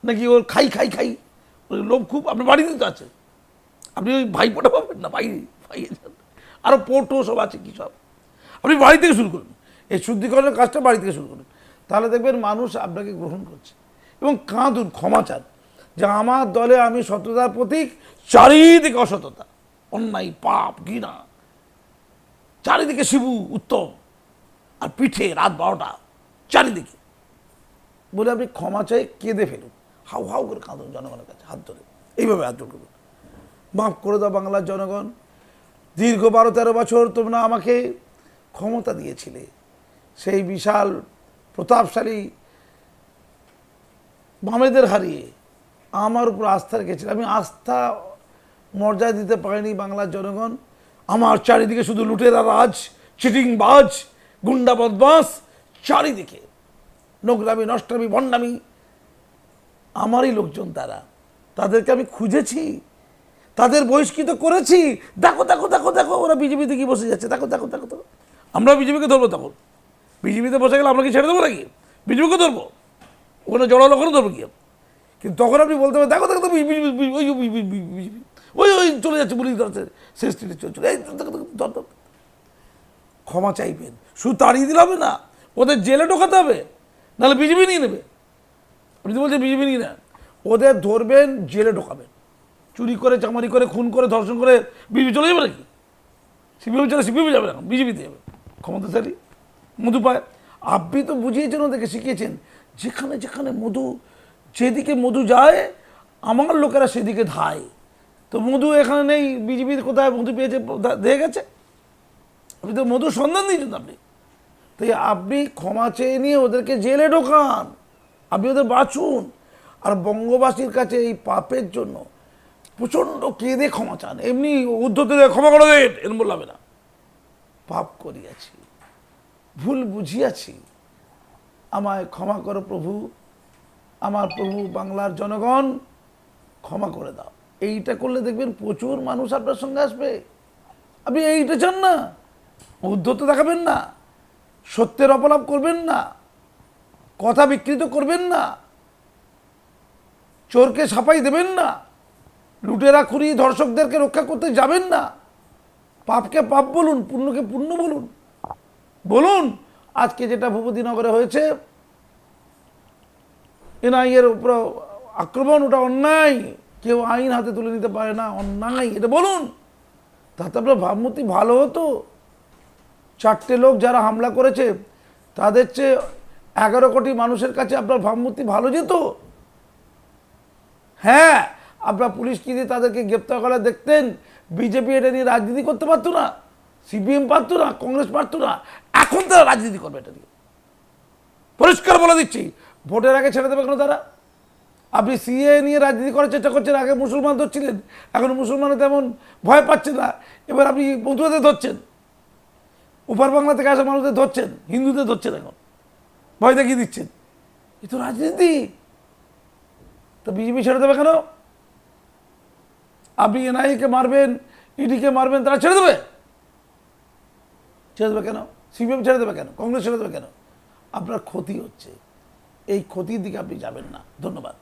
নাকি ওর খাই খাই খাই ওই লোভ খুব আপনার বাড়িতে তো আছে। আপনি ওই ভাইপোটা পাবেন না, ভাই ভাই আরও পোটো সব আছে, কী সব, আপনি বাড়ি থেকে শুরু করুন, এই শুদ্ধিকরণের কাজটা বাড়ি থেকে শুরু করুন, তাহলে দেখবেন মানুষ আপনাকে গ্রহণ করছে। এবং কাঁদুন, ক্ষমা চান যে আমার দলে আমি সততার প্রতীক, চারিদিকে অসততা, অন্যায়, পাপ, ঘৃণা, চারিদিকে শিবু উত্তম, আর পিঠে রাত 12টা চারিদিকে, বলে আপনি ক্ষমা চাই, কেঁদে ফেলুন, হাউ হাউ করে কাঁদুন জনগণের কাছে হাত ধরে, এইভাবে হাত জোড় করুন, মাফ করে দাও বাংলার জনগণ, দীর্ঘ 12-13 বছর তোমরা আমাকে ক্ষমতা দিয়েছিলে, সেই বিশাল প্রতাপশালী বামেদের হারিয়ে আমার উপর আস্থা রেখেছিল, আমি আস্থা মর্যাদা দিতে পারিনি বাংলার জনগণ। আমার চারিদিকে শুধু লুটেরা রাজ, চিটিংবাজ, গুন্ডা বদমাস, চারিদিকে নোংরামি, নষ্টামি, ভণ্ডামি, আমারই লোকজন তারা, তাদেরকে আমি খুঁজেছি, তাদের বহিষ্কৃত করেছি। দেখো দেখো দেখো দেখো ওরা বিজেপিতে কি বসে যাচ্ছে, দেখো দেখো দেখো দেখো। আমরা বিজেপিকে ধরবো, তখন বিজেপিতে বসে গেলে আমরা কি ছেড়ে দেবো নাকি? বিজেপিকে ধরবো, ওখানে জড়ালো ওখানে ধরবো কি? কিন্তু তখন আপনি বলতে পারেন দেখো দেখো দেখো, বিজেপি ওই ওই চলে যাচ্ছে, পুলিশ ধরছে, শেষ স্ট্রিটে চলে, এই দেখো দেখো, ধর ধর। ক্ষমা চাইবেন, শুধু তাড়িয়ে দিলে হবে না, ওদের জেলে ঢোকাতে হবে, নাহলে বিজেপি নিয়ে নেবে। আপনি তো বলছেন বিজেপি নিয়ে নেন, ওদের ধরবেন, জেলে ঢোকাবেন। চুরি করে, চামারি করে, খুন করে, ধর্ষণ করে বিজেপি চলে যাবে নাকি? সিপিএম চলে, সিপিএম যাবে না, বিজেপিতে যাবে ক্ষমতাশালী মধু পায়। আপনি তো বুঝিয়েছেন, ওদেরকে শিখিয়েছেন, যেখানে যেখানে মধু, যেদিকে মধু যায় আমার লোকেরা সেদিকে ধায়। তো মধু এখানে নেই, বিজেপির কোথায় মধু পেয়েছে দিয়ে গেছে, আপনি তো মধুর সন্ধান দিয়েছেন আপনি। তাই আপনি ক্ষমা চেয়ে নিয়ে ওদেরকে জেলে ঢোকান, আপনি ওদের বাঁচুন। আর বঙ্গবাসীর কাছে এই পাপের জন্য প্রচণ্ড কেঁদে ক্ষমা চান, এমনি উদ্ধত ক্ষমা করে দেন এরম বললে হবে না। পাপ করিয়াছি, ভুল বুঝিয়াছি, আমায় ক্ষমা করো প্রভু, আমার প্রভু বাংলার জনগণ ক্ষমা করে দাও। এইটা করলে দেখবেন প্রচুর মানুষ আপনার সঙ্গে আসবে। আপনি এইটা চান না, উদ্ধত দেখাবেন না, সত্যের অপলাপ করবেন না, কথা বিকৃত করবেন না, চোরকে ছাপাই দেবেন না, লুটেরা খুরি ধর্ষকদেরকে রক্ষা করতে যাবেন না। পাপকে পাপ বলুন, পুণ্যকে পুণ্য বলুন। বলুন আজকে যেটা ভূপতিনগরে হয়েছে, এনআইএর উপর আক্রমণ, ওটা অন্যায়, কেউ আইন হাতে তুলে নিতে পারে না, অন্যায়, এটা বলুন। তাতে আপনার ভাবমূর্তি ভালো হতো। 4টে লোক যারা হামলা করেছে তাদের চেয়ে 11 কোটি মানুষের কাছে আপনার ভাবমূর্তি ভালো যেত। হ্যাঁ, আপনার পুলিশ কি দিয়ে তাদেরকে গ্রেপ্তার করা দেখতেন, বিজেপি এটা নিয়ে রাজনীতি করতে পারতো না, সিপিএম পারতো না, কংগ্রেস পারতো না। এখন তারা রাজনীতি করবে এটা নিয়ে, পরিষ্কার বলে দিচ্ছি। ভোটের আগে ছেড়ে দেবে কেন তারা? আপনি সিএ নিয়ে রাজনীতি করার চেষ্টা করছেন, আগে মুসলমান ধরছিলেন, এখন মুসলমানের তেমন ভয় পাচ্ছে না, এবার আপনি বন্ধুদের ধরছেন, উপর বাংলা থেকে আসা মানুষদের ধরছেন, হিন্দুদের ধরছেন, এখন ভয় দেখিয়ে দিচ্ছেন। এ তো রাজনীতি। তো বিজেপি ছেড়ে দেবে কেন? আপনি এনআইএকে মারবেন, ইডিকে মারবেন, তারা ছেড়ে দেবে? ছেড়ে দেবে কেন? সিপিএম ছেড়ে দেবে কেন? কংগ্রেস ছেড়ে দেবে কেন? আপনার ক্ষতি হচ্ছে, এই ক্ষতির দিকে আপনি যাবেন না। ধন্যবাদ।